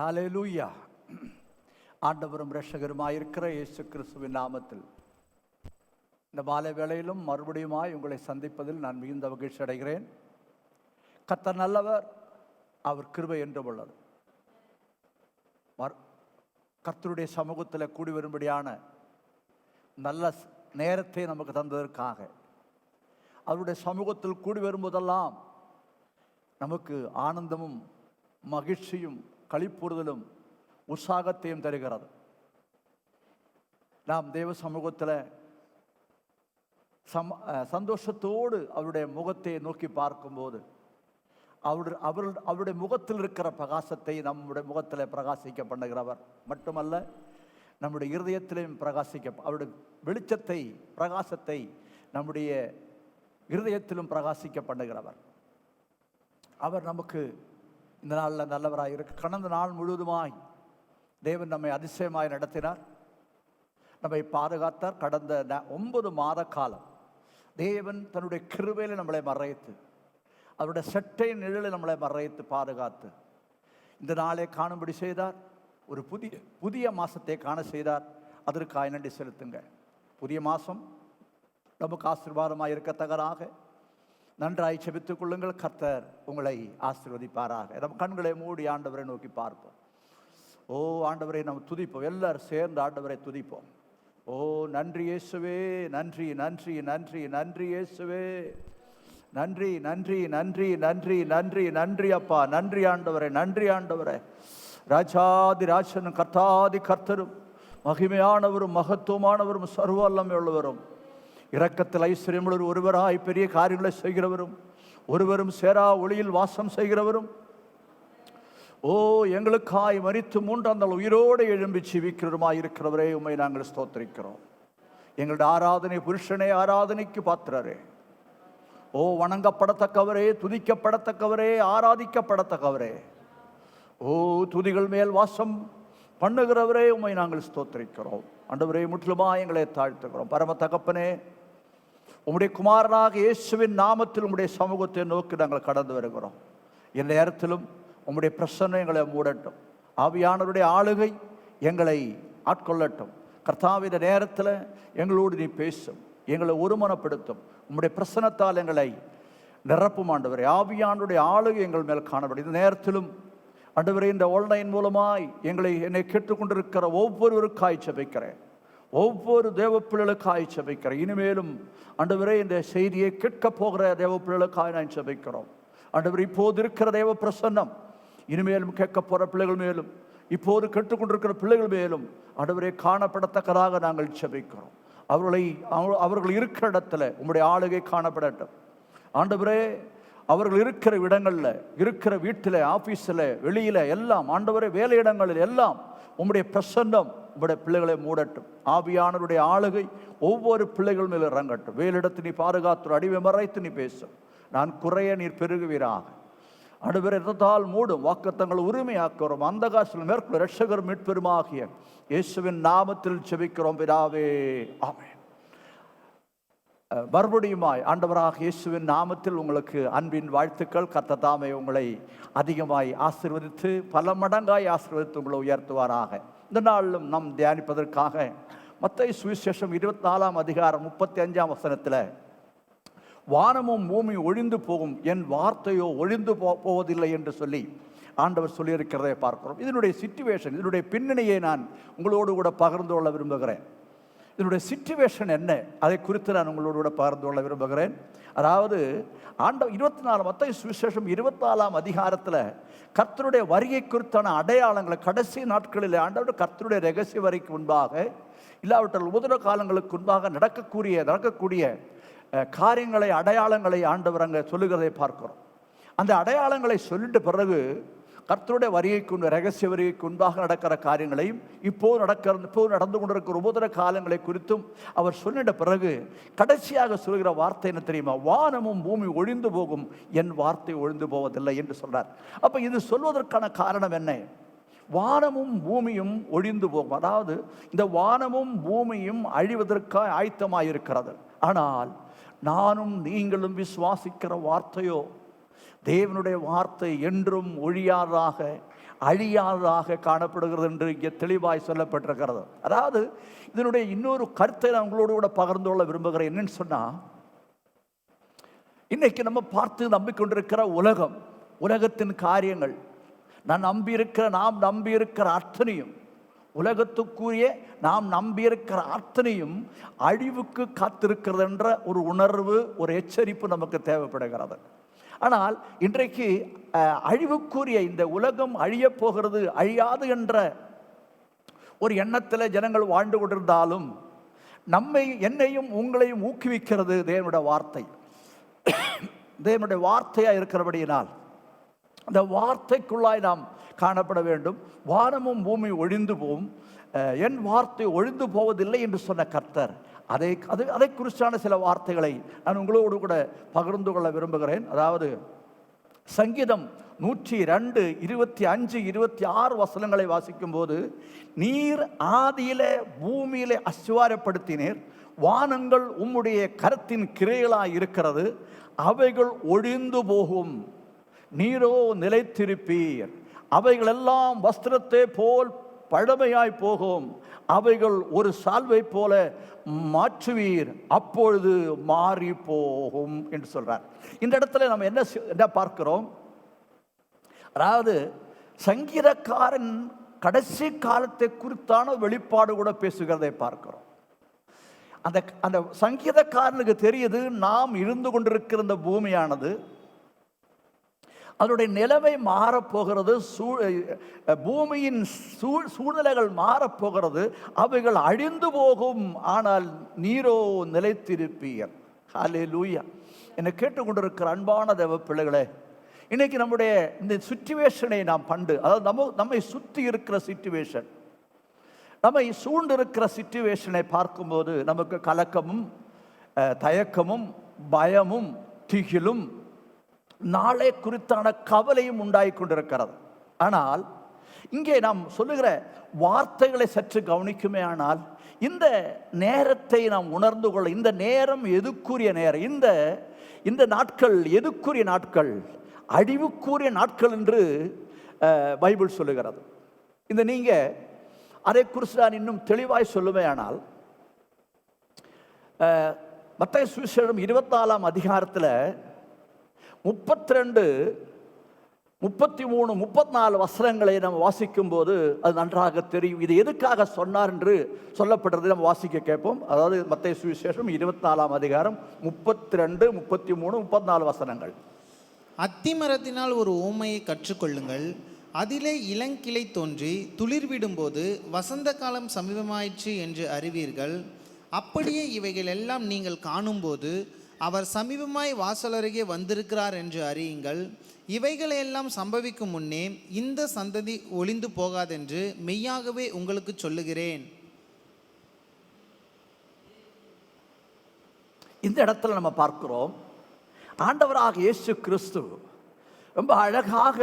ஹல்லேலூயா. ஆண்டவரும் இரட்சகருமாயிருக்கிற இயேசு கிறிஸ்துவின் நாமத்தில் இந்த மாலை வேளையிலும் மறுபடியுமாய் உங்களை சந்திப்பதில் நான் மிகுந்த மகிழ்ச்சி அடைகிறேன். கர்த்தர் நல்லவர், அவர் கிருபை என்றும் உள்ளது. கர்த்தருடைய சமூகத்தில் கூடி வரும்படியான நல்ல நேரத்தை நமக்கு தந்ததற்காக, அவருடைய சமூகத்தில் கூடி வரும்போதெல்லாம் நமக்கு ஆனந்தமும் மகிழ்ச்சியும் களிப்புறுதலும் உற்சாகத்தையும் தருகிறது. நாம் தேவ சமூகத்தில் சந்தோஷத்தோடு அவருடைய முகத்தை நோக்கி பார்க்கும்போது அவருடைய முகத்தில் இருக்கிற பிரகாசத்தை நம்முடைய முகத்தில் பிரகாசிக்க பண்ணுகிறவர் மட்டுமல்ல, நம்முடைய இருதயத்திலையும் அவருடைய வெளிச்சத்தை பிரகாசத்தை நம்முடைய இருதயத்திலும் பிரகாசிக்க பண்ணுகிறவர். அவர் நமக்கு இந்த நாளில் நல்லவராக இருக்கு. கடந்த நாள் முழுவதுமாய் தேவன் நம்மை அதிசயமாய் நடத்தினார், நம்மை பாதுகாத்தார். கடந்த 9 மாத காலம் தேவன் தன்னுடைய கிருபையில் நம்மளை மறைத்து, அவருடைய சட்டை நிழலில் நம்மளை மறைத்து பாதுகாத்து இந்த நாளை காணும்படி செய்தார். ஒரு புதிய மாதத்தை காண செய்தார். அதற்காக நன்றி செலுத்துங்க. புதிய மாதம் நமக்கு ஆசீர்வாதமாக இருக்கத்தக்கதாக நன்றாய் செபித்துக் கொள்ளுங்கள். கர்த்தர் உங்களை ஆசீர்வதிப்பாராக. நம் கண்களை மூடி ஆண்டவரை நோக்கி பார்ப்போம். ஓ ஆண்டவரை நாம் துதிப்போம், எல்லாரும் சேர்ந்து ஆண்டவரை துதிப்போம். ஓ நன்றி இயேசுவே, நன்றி நன்றி நன்றி நன்றி இயேசுவே, நன்றி நன்றி நன்றி நன்றி நன்றி நன்றி அப்பா, நன்றி ஆண்டவரே, நன்றி ஆண்டவரே. ராஜாதி ராஜனும் கர்த்தாதி கர்த்தரும் மகிமையானவரும் மகத்துவமானவரும் சர்வ வல்லமை உள்ளவரும் இரக்கத்தில் ஐஸ்வர்யமுள்ள ஒருவராய் பெரிய காரியங்களை செய்கிறவரும் ஒருவரும் சேரா ஒளியில் வாசம் செய்கிறவரும், ஓ எங்களுக்காய் மரித்து மூன்றாம் நாள் உயிரோடு எழும்பி ஜீவிக்கிறவருமாய் இருக்கிறவரே, உம்மை நாங்கள் ஸ்தோத்திரிக்கிறோம். எங்களுடைய ஆராதனை புருஷனே, ஆராதனைக்கு பாத்திரரே, ஓ வணங்கப்படத்தக்கவரே, துதிக்கப்படத்தக்கவரே, ஆராதிக்கப்படத்தக்கவரே, ஓ துதிகள் மேல் வாசம் பண்ணுகிறவரே, உம்மை நாங்கள் ஸ்தோத்திரிக்கிறோம். ஆண்டவரே முற்றிலுமா எங்களை தாழ்த்துக்கிறோம். பரம தகப்பனே, உம்முடைய குமாரனாக இயேசுவின் நாமத்தில் உம்முடைய சமூகத்தை நோக்கி நாங்கள் கடந்து வருகிறோம். இந்த நேரத்திலும் உம்முடைய பிரசன்னம் எங்களை மூடட்டும். ஆவியானவருடைய ஆளுகை எங்களை ஆட்கொள்ளட்டும். கர்த்தாவின் நேரத்தில் எங்களோடு நீ பேசும், எங்களை ஒருமனப்படுத்தும். உம்முடைய பிரசன்னத்தால் எங்களை நிரப்பும் ஆண்டவரே. ஆவியானவருடைய ஆளுகை எங்கள் மேல் காணப்படும். இந்த நேரத்திலும் ஆண்டவரே, இந்த ஆன்லைன் மூலமாய் என்னை கேட்டுக்கொண்டிருக்கிற ஒவ்வொருவருக்காய் ஜெபிக்கிறேன், ஒவ்வொரு தேவ பிள்ளைகளுக்காய் ஜெபிக்கிறேன். இனிமேலும் ஆண்டவரே, இந்த செய்தியை கேட்க போகிற தேவ பிள்ளைகளுக்காய் நான் ஜெபிக்கிறோம். ஆண்டவரே, இப்போது இருக்கிற தேவ பிரசன்னம் இனிமேலும் கேட்க போகிற பிள்ளைகள் மேலும், இப்போது கேட்டுக்கொண்டிருக்கிற பிள்ளைகள் மேலும் ஆண்டவரே காணப்படத்தக்கதாக நாங்கள் ஜெபிக்கிறோம். அவர்கள் இருக்கிற இடத்துல உம்முடைய ஆளுகை காணப்படட்டும் ஆண்டவரே. அவர்கள் இருக்கிற இடங்களில், இருக்கிற வீட்டில், ஆஃபீஸில், வெளியில் எல்லாம் ஆண்டவரே, வேலையிடங்களில் எல்லாம் உம்முடைய பிரசன்னம் உம்முடைய பிள்ளைகளை மூடட்டும். ஆவியானவருடைய ஆளுகை ஒவ்வொரு பிள்ளைகள் மேலும் இறங்கட்டும். வேலிடத்து நீ பாதுகாத்து, அடிவை மறைத்து நீ பேசும். நான் குறைய நீர் பெருகுவீராக. ஆண்டவரே, இரத்தால் மூடும் வாக்குத்தங்கள் உரிமையாக்குறோம். அந்த காசில் மேற்கொள்ள இரட்சகர் மீட்பெருமாகிய இயேசுவின் நாமத்தில் ஜெபிக்கிறோம் பிதாவே, ஆமென். மறுபடியுமாய் ஆண்டவராக இயேசுவின் நாமத்தில் உங்களுக்கு அன்பின் வாழ்த்துக்கள். கர்த்தர் தாமே உங்களை அதிகமாய் ஆசீர்வதித்து பல மடங்காய் ஆசீர்வதித்து உங்களை உயர்த்துவாராக. இந்த நாளிலும் நாம் தியானிப்பதற்காக மத்தேயு சுவிசேஷம் 24ஆம் அதிகாரம் 35ஆம் வசனத்தில், வானமும் பூமி ஒழிந்து போகும், என் வார்த்தையோ ஒழிந்து போவதில்லை என்று சொல்லி ஆண்டவர் சொல்லியிருக்கிறதை பார்க்கிறோம். இதனுடைய சிச்சுவேஷன், இதனுடைய பின்னணியை நான் உங்களோடு கூட பகிர்ந்து கொள்ள விரும்புகிறேன். இதனுடைய சிச்சுவேஷன் என்ன, அதை குறித்து நான் உங்களோடு கூட பகிர்ந்து கொள்ள விரும்புகிறேன். அதாவது மத்தேயு சுவிசேஷம் 24ஆம் அதிகாரத்தில் கர்த்தருடைய வருகை குறித்தான அடையாளங்களை கடைசி நாட்களில் ஆண்டவர் கர்த்தருடைய ரகசிய வரைக்கு முன்பாக, இல்லாவிட்டால் உபத்திர காலங்களுக்கு முன்பாக நடக்கக்கூடிய காரியங்களை, அடையாளங்களை ஆண்டவர் அங்கே சொல்லுகிறதை பார்க்கிறோம். அந்த அடையாளங்களை சொல்லிட்ட பிறகு கர்த்தருடைய வருகைக்கு, ரகசிய வருகைக்கு முன்பாக நடக்கிற காரியங்களையும் இப்போது நடந்து கொண்டிருக்கிற உபத்திர காலங்களை குறித்தும் அவர் சொல்லிட்ட பிறகு கடைசியாக சொல்கிற வார்த்தை என்ன தெரியுமா? வானமும் பூமி ஒழிந்து போகும், என் வார்த்தை ஒழிந்து போவதில்லை என்று சொல்றார். அப்ப இது சொல்வதற்கான காரணம் என்ன? வானமும் பூமியும் ஒழிந்து போகும், அதாவது இந்த வானமும் பூமியும் அழிவதற்காக ஆயத்தமாயிருக்கிறது. ஆனால் நானும் நீங்களும் விசுவாசிக்கிற வார்த்தையோ, தேவனுடைய வார்த்தை என்றும் ஒழியாததாக அழியாததாக காணப்படுகிறது என்று இங்கே தெளிவாய் சொல்லப்பட்டிருக்கிறது. அதாவது இதனுடைய இன்னொரு கருத்தை நான் உங்களோடு கூட பகிர்ந்து கொள்ள விரும்புகிறேன். என்னன்னு சொன்னா, இன்னைக்கு நம்ம பார்த்து நம்பிக்கொண்டிருக்கிற உலகத்தின் காரியங்கள், நாம் நம்பியிருக்கிற அத்தனையும், உலகத்துக்குரிய நாம் நம்பியிருக்கிற அத்தனையும் அழிவுக்கு காத்திருக்கிறது என்ற ஒரு உணர்வு, ஒரு எச்சரிப்பு நமக்கு தேவைப்படுகிறது. ஆனால் இன்றைக்கு அழிவுக்குரிய இந்த உலகம் அழியப் போகிறது, அழியாது என்ற ஒரு எண்ணத்தில் ஜனங்கள் வாழ்ந்து கொண்டிருந்தாலும் என்னையும் உங்களையும் ஊக்குவிக்கிறது தேவனுடைய வார்த்தை. தேவனுடைய வார்த்தையாக இருக்கிறபடியினால் அந்த வார்த்தைக்குள்ளாய் நாம் காணப்பட வேண்டும். வானமும் பூமி ஒழிந்து போகும், என் வார்த்தை ஒழிந்து போவதில்லை என்று சொன்ன கர்த்தர், அதை குறித்தான சில வார்த்தைகளை நான் உங்களோடு கூட பகிர்ந்து கொள்ள விரும்புகிறேன். அதாவது சங்கீதம் 102, 25, 26 வசனங்களை வாசிக்கும் போது, நீர் ஆதியிலே பூமியிலே அஸ்திவாரப்படுத்தினீர், வானங்கள் உம்முடைய கரத்தின் கிரைகளாய் இருக்கிறது, அவைகள் ஒழிந்து போகும், நீரோ நிலைத்திருப்பீர், அவைகளெல்லாம் வஸ்திரத்தை போல் பழமையாய் போகும், அவைகள் ஒரு சால்வை போல மாற்றுவீர், அப்பொழுது மாறி போகும் என்று சொல்றார். இந்த இடத்துல நம்ம என்ன பார்க்கிறோம்? அதாவது சங்கீதக்காரன் கடைசி காலத்தை குறித்தான வெளிப்பாடு கூட பேசுகிறதை பார்க்கிறோம். அந்த அந்த சங்கீதக்காரனுக்கு தெரியுது, நாம் இருந்து கொண்டிருக்கிற இந்த பூமியானது அதனுடைய நிலைமை மாறப்போகிறது, பூமியின் சூழ்நிலைகள் மாறப்போகிறது, அவைகள் அழிந்து போகும், ஆனால் நீரோ நிலைத்திருப்பீர். ஹல்லேலூயா. என்னை கேட்டுக்கொண்டிருக்கிற அன்பான தேவ பிள்ளைகளே, இன்னைக்கு நம்முடைய இந்த சிச்சுவேஷனை நாம் அதாவது நம்மை சுற்றி இருக்கிற சிச்சுவேஷன், நம்மை சூழ்ந்து இருக்கிற சிச்சுவேஷனை பார்க்கும்போது நமக்கு கலக்கமும் தயக்கமும் பயமும் திகிலும் நாளை குறித்தான கவலையும் உண்டாகி கொண்டிருக்கிறது. ஆனால் இங்கே நாம் சொல்லுகிற வார்த்தைகளை சற்று கவனிக்குமே ஆனால் இந்த நேரத்தை நாம் உணர்ந்து கொள்ள, இந்த நேரம் எதுக்குரிய நேரம், இந்த நாட்கள் எதுக்குரிய நாட்கள், அழிவுக்குரிய நாட்கள் என்று பைபிள் சொல்லுகிறது. இந்த நீங்க அதை குறித்து நான் இன்னும் தெளிவாய் சொல்லுவேன். ஆனால் மத்தேயு சுவிசேஷம் 24ஆம் அதிகாரத்தில் 32, 33, 34 வசனங்களை நம்ம வாசிக்கும் போது அது நன்றாக தெரியும். இது எதுக்காக சொன்னார் என்று சொல்லப்படுறது நம்ம வாசிக்க கேட்போம். அதாவது மத்தேயு சுவிசேஷம் 24ஆம் அதிகாரம் 32, 33, 34 வசனங்கள். அத்திமரத்தினால் ஒரு ஓமையை கற்றுக்கொள்ளுங்கள். அதிலே இளங்கிளை தோன்றி துளிர்விடும்போது வசந்த காலம் சமீபமாயிற்று என்று அறிவீர்கள். அப்படியே இவைகள் எல்லாம் நீங்கள் காணும்போது அவர் சமீபமாய் வாசலருகே வந்திருக்கிறார் என்று அறியுங்கள். இவைகளையெல்லாம் சம்பவிக்கும் முன்னே இந்த சந்ததி ஒளிந்து போகாதென்று மெய்யாகவே உங்களுக்கு சொல்லுகிறேன். இந்த இடத்துல நம்ம பார்க்கிறோம், ஆண்டவராக இயேசு கிறிஸ்து ரொம்ப அழகாக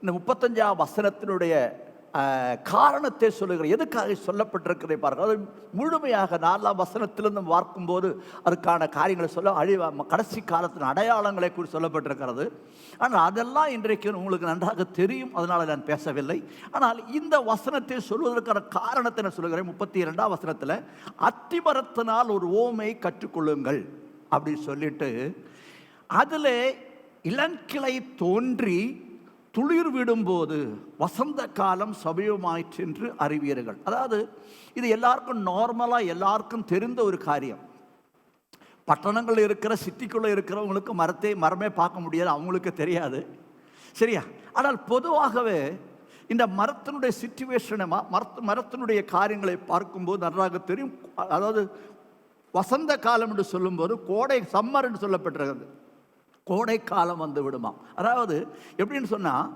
இந்த 35ஆம் வசனத்தினுடைய காரணத்தை சொல்லுகிறார். எதுக்காக சொல்லப்பட்டிருக்கிறதை பாருங்கள். அது முழுமையாக 4ஆம் வசனத்திலிருந்து பார்க்கும்போது அதுக்கான காரியங்களை சொல்ல கடைசி காலத்தின் அடையாளங்களை குறித்து சொல்லப்பட்டிருக்கிறது. ஆனால் அதெல்லாம் இன்றைக்கு உங்களுக்கு நன்றாக தெரியும், அதனால் நான் பேசவில்லை. ஆனால் இந்த வசனத்தை சொல்வதற்கான காரணத்தை நான் சொல்லுகிறேன். 32ஆம் வசனத்தில் அத்திமரத்தினால் ஒரு ஓமையை கற்றுக்கொள்ளுங்கள் அப்படின்னு சொல்லிட்டு அதில் இளங்கிளை தோன்றி துளிர் விடும்போது வசந்த காலம் சமீபமாயிற்று என்று அறிவீர்கள். அதாவது இது எல்லாருக்கும் நார்மலாக எல்லாருக்கும் தெரிந்த ஒரு காரியம். பட்டணங்கள் இருக்கிற சிட்டிக்குள்ளே இருக்கிறவங்களுக்கு மரமே பார்க்க முடியாது, அவங்களுக்கு தெரியாது, சரியா? ஆனால் பொதுவாகவே இந்த மரத்தினுடைய சிச்சுவேஷனை மரத்தினுடைய காரியங்களை பார்க்கும்போது நன்றாக தெரியும். அதாவது வசந்த காலம் என்று சொல்லும்போது சம்மர் என்று சொல்லப்பட்டிருக்கிறது, கோடை காலம் வந்து விடுமா. அதாவது எப்படின்னு சொன்னால்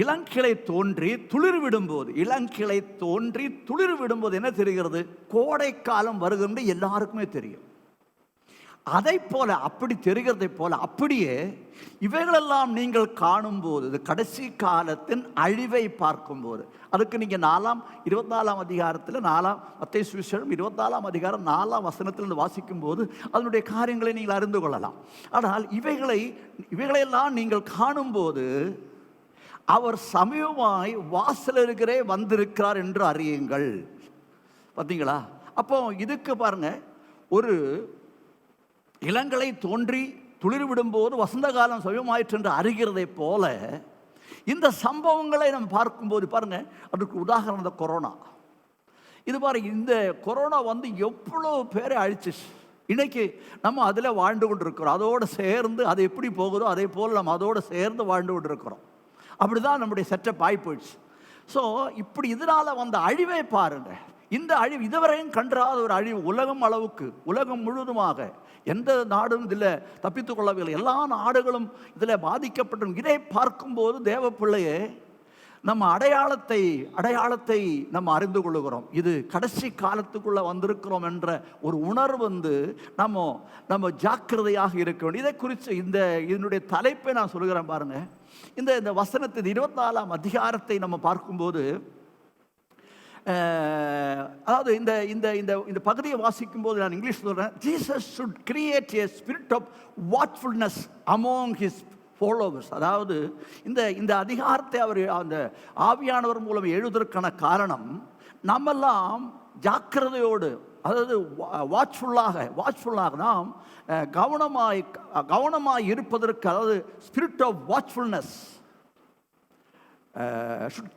இளங்கிளை தோன்றி துளிர் விடும்போது, இளங்கிளை தோன்றி துளிர் விடும்போது என்ன தெரிகிறது? கோடை காலம் வருகிறது எல்லாருக்குமே தெரியும். அதை போல அப்படி தெரிகிறதை போல அப்படியே இவைகளெல்லாம் நீங்கள் காணும்போது, இது கடைசி காலத்தின் அழிவை பார்க்கும்போது, அதுக்கு நீங்கள் 24ஆம் அதிகாரத்தில் மத்தேயு சுவிசேஷம் 24ஆம் அதிகாரம் 4ஆம் வசனத்திலிருந்து வாசிக்கும் போது அதனுடைய காரியங்களை நீங்கள் அறிந்து கொள்ளலாம். ஆனால் இவைகளையெல்லாம் நீங்கள் காணும்போது அவர் சமீபமாய் வாசலருகே வந்திருக்கிறார் என்று அறியுங்கள். பார்த்தீங்களா? அப்போ இதுக்கு பாருங்க, ஒரு இளங்களை தோன்றி துளிர் விடும்போது வசந்த காலம் சமீபமாயிற்று என்று அறிகிறதை போல இந்த சம்பவங்களை நம்ம பார்க்கும்போது பாருங்க, அதுக்கு உதாரணம் இந்த கொரோனா. இது பாருங்க, இந்த கொரோனா வந்து எவ்வளோ பேரை அழிச்சிச்சு. இன்னைக்கு நம்ம அதில் வாழ்ந்து கொண்டு இருக்கிறோம். அதோடு சேர்ந்து அது எப்படி போகுதோ அதே போல் நம்ம அதோடு சேர்ந்து வாழ்ந்து கொண்டு இருக்கிறோம். அப்படிதான் நம்முடைய செட்டப் ஆகி போயிடுச்சு. ஸோ இப்படி இதனால் வந்த அழிவை பாருங்க. இந்த அழிவு இதுவரையும் கண்டாத ஒரு அழிவு உலகம் முழுவதுமாக எந்த நாடும் இதில் தப்பித்துக் கொள்ளவில்லை. எல்லா நாடுகளும் இதில் பாதிக்கப்பட்ட இதை பார்க்கும்போது தேவ பிள்ளையே நம்ம அடையாளத்தை நம்ம அறிந்து கொள்ளுகிறோம். இது கடைசி காலத்துக்குள்ளே வந்திருக்கிறோம் என்ற ஒரு உணர்வு வந்து நம்ம ஜாக்கிரதையாக இருக்க வேண்டும். இதை குறித்து இதனுடைய தலைப்பை நான் சொல்லுகிறேன் பாருங்க. இந்த வசனத்தின் 24ஆம் அதிகாரத்தை நம்ம பார்க்கும்போது, அதாவது இந்த பகுதியை வாசிக்கும் போது நான் இங்கிலீஷ் சொல்றேன். Jesus should create a spirit of watchfulness among his followers. அதாவது இந்த அதிகாரத்தை அவர் அந்த ஆவியானவர் மூலம் எழுதுவதற்கான காரணம், நம்மெல்லாம் ஜாக்கிரதையோடு, அதாவது வாட்ச்ஃபுல்லாக நாம் கவனமாய் இருப்பதற்கு, அதாவது spirit of watchfulness should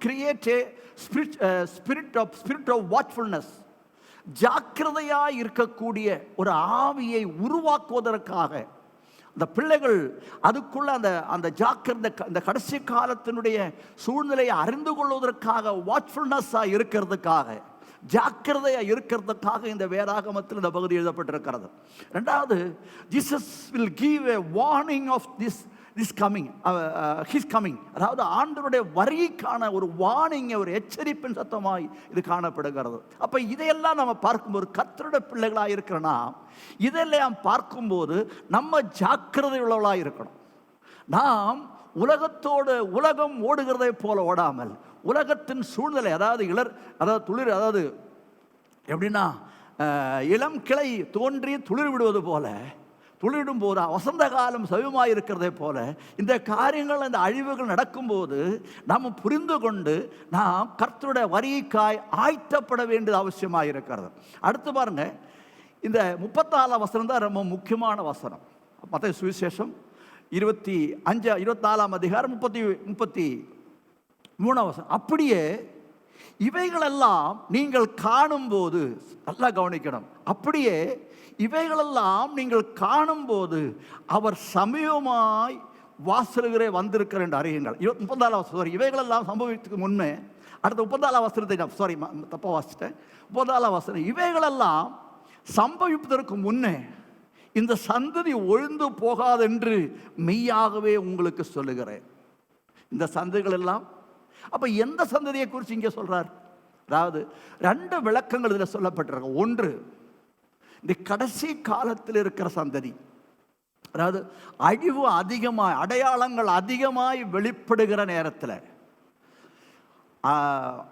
create a spirit of watchfulness. ஜாக்கிரதையாக இருக்கக்கூடிய ஒரு ஆவியை உருவாக்குவதற்காக அந்த பிள்ளைகள் அதுக்குள்ள அந்த ஜாக்கிரதை, அந்த கடைசி காலத்தினுடைய சூழ்நிலையை அறிந்து கொள்வதற்காக, வாட்ச்ஃபுல்னஸாக இருக்கிறதுக்காக, ஜாக்கிரதையாக இருக்கிறதுக்காக இந்த வேதாகமத்தில் இந்த பகுதி எழுதப்பட்டிருக்கிறது. ரெண்டாவது, Jesus will give a warning of his coming. அதாவது ஆண்டவருடைய வருகைக்கான ஒரு வார்னிங், ஒரு எச்சரிப்பின் சத்தமாய் இது காணப்படுகிறது. அப்போ இதையெல்லாம் நம்ம பார்க்கும்போது, கர்த்தருடைய பிள்ளைகளாக இருக்கிறனா இதெல்லாம் பார்க்கும்போது நம்ம ஜாக்கிரதை உள்ளவர்களாக இருக்கணும். நாம் உலகம் ஓடுகிறதை போல ஓடாமல், உலகத்தின் சூழ்நிலை, அதாவது எப்படின்னா இளம் கிளை தோன்றி துளிர் விடுவது போல, துளிரிடும் போது வசந்த காலம் சமீபமாக இருக்கிறதே போல இந்த காரியங்கள், இந்த அழிவுகள் நடக்கும்போது நாம் புரிந்து கொண்டு நாம் கர்த்தருடைய வருகைக்காய் ஆயத்தப்பட வேண்டியது அவசியமாக இருக்கிறது. அடுத்து பாருங்க, இந்த 34 வசனம் தான் ரொம்ப முக்கியமான வசனம். மத்தேயு சுவிசேஷம் 24 அதிகாரம் 33 வசனம். அப்படியே இவைகளெல்லாம் நீங்கள் காணும்போது, நல்லா கவனிக்கணும், அப்படியே இவைகளெல்லாம் நீங்கள் காணும்போது அவர் சமயமாய் வாசலுகிறே வந்திருக்கிற என்று அறியுங்கள். 34 வசனம். இவைகளெல்லாம் சம்பவித்துக்கு முன்னே, அடுத்த 34 வசனத்தை தப்பா வாசிட்டேன். 34 வசனம், இவைகளெல்லாம் சம்பவிப்பதற்கு முன்னே இந்த சந்ததி ஒழிந்து போகாதென்று மெய்யாகவே உங்களுக்கு சொல்லுகிறேன். இந்த சந்ததிகள் எல்லாம், அப்ப எந்த சந்ததியை குறித்து இங்கே சொல்றார்? அதாவது 2 விளக்கங்கள் இதில் சொல்லப்பட்டிருக்கு. ஒன்று, இந்த கடைசி காலத்தில் இருக்கிற சந்ததி, அதாவது அழிவு அதிகமாய், அடையாளங்கள் அதிகமாய் வெளிப்படுகிற நேரத்தில்,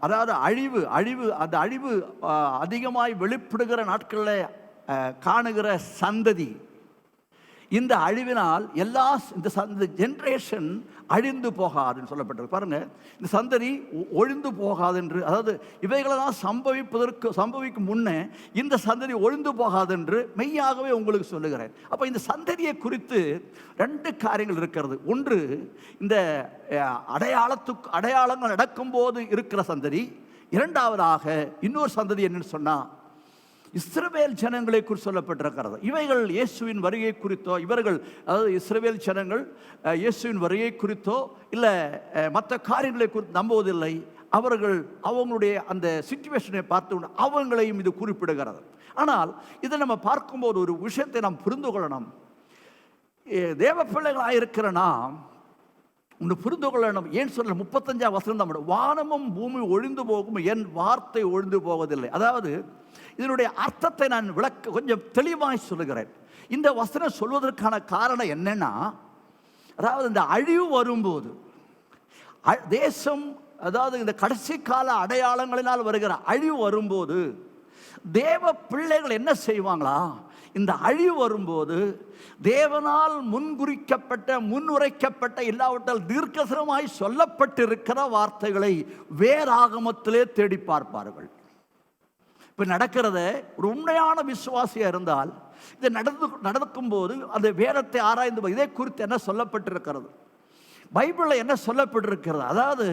அதாவது அந்த அழிவு அதிகமாய் வெளிப்படுகிற நாட்களில் காணுகிற சந்ததி, இந்த அழிவினால் இந்த ஜென்ரேஷன் அழிந்து போகாதுன்னு சொல்லப்பட்டிருக்கு. பாருங்க, இந்த சந்ததி ஒழிந்து போகாது என்று, அதாவது இவைகளெல்லாம் சம்பவிக்கும் முன்னே இந்த சந்ததி ஒழிந்து போகாது என்று மெய்யாகவே உங்களுக்கு சொல்லுகிறேன். அப்போ இந்த சந்ததியை குறித்து 2 காரியங்கள் இருக்கிறது. ஒன்று, இந்த அடையாளங்கள் நடக்கும்போது இருக்கிற சந்ததி. இரண்டாவதாக இன்னொரு சந்ததி என்னன்னு சொன்னால், இஸ்ரவேல் ஜனங்களை குறித்து சொல்லப்பட்டிருக்கிறது. இவைகள் இயேசுவின் வருகை குறித்தோ, இவர்கள், அதாவது இஸ்ரவேல் ஜனங்கள் இயேசுவின் வருகை குறித்தோ இல்லை மற்ற காரியங்களை குறித்து நம்புவதில்லை. அவர்கள் அவங்களுடைய அந்த சிச்சுவேஷனை பார்த்து அவங்களையும் இது குறிப்பிடுகிறது. ஆனால் இதை நம்ம பார்க்கும்போது ஒரு விஷயத்தை நாம் புரிந்து கொள்ளணும். தேவ பிள்ளைகளாக இருக்கிற நாம் ஒன்று புரிந்து கொள்ளணும். ஏன் சொல்ல 35 வசனம் தான், வானமும் பூமி ஒழிந்து போகும், என் வார்த்தை ஒழிந்து போவதில்லை. அதாவது இதனுடைய அர்த்தத்தை நான் கொஞ்சம் தெளிவாய் சொல்லுகிறேன். இந்த வசனம் சொல்வதற்கான காரணம் என்னன்னா, அதாவது இந்த அழிவு வரும்போது தேசம், அதாவது இந்த கடைசி கால அடையாளங்களினால் வருகிற அழிவு வரும்போது தேவ பிள்ளைகள் என்ன செய்வாங்களா, இந்த அழிவு வரும்போது தேவனால் முன்னுரைக்கப்பட்ட இல்லாவிட்டால் தீர்க்கதரிசனமாய் சொல்லப்பட்டிருக்கிற வார்த்தைகளை வேதாகமத்திலே தேடி பார்ப்பார்கள். இப்போ நடக்கிறத ஒரு உண்மையான விசுவாசியாக இருந்தால் இது நடக்கும்போது அந்த வேதத்தை ஆராய்ந்து இதை குறித்து என்ன சொல்லப்பட்டிருக்கிறது, பைபிளில் என்ன சொல்லப்பட்டிருக்கிறது. அதாவது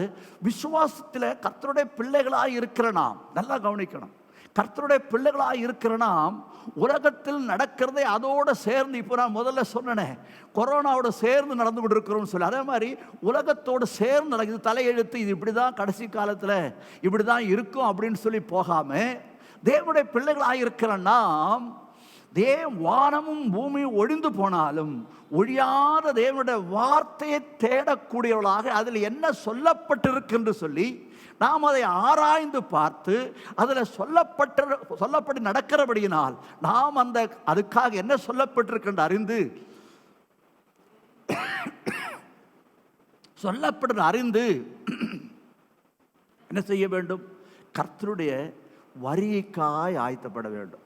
விசுவாசத்தில் கர்த்தருடைய பிள்ளைகளாக இருக்கிற நாம் நல்லா கவனிக்கணும். கர்த்தருடைய பிள்ளைகளாக இருக்கிற நாம் உலகத்தில் நடக்கிறதை அதோடு சேர்ந்து, இப்போ நான் முதல்ல சொன்னேன் கொரோனாவோட சேர்ந்து நடந்து கொண்டு இருக்கிறோம்னு சொல்லி, அதே மாதிரி உலகத்தோடு சேர்ந்து நடக்குது. தலையெழுத்து இது இப்படி தான் கடைசி காலத்தில் இப்படி தான் இருக்கும் அப்படின்னு சொல்லி போகாமல், தேவனுடைய பிள்ளைகளாக இருக்கிற நாம் வானமும் பூமியும் ஒழிந்து போனாலும் ஒழியாத தேவனுடைய வார்த்தையை தேடக்கூடியவர்களாக அதில் என்ன சொல்லப்பட்டிருக்கு என்று சொல்லி நாம் அதை ஆராய்ந்து பார்த்து அதில் சொல்லப்படி நடக்கிறபடியினால் நாம் அதுக்காக என்ன சொல்லப்பட்டிருக்கு அறிந்து அறிந்து என்ன செய்ய வேண்டும், கர்த்தருடைய வருகைக்காய் ஆயத்தப்பட வேண்டும்.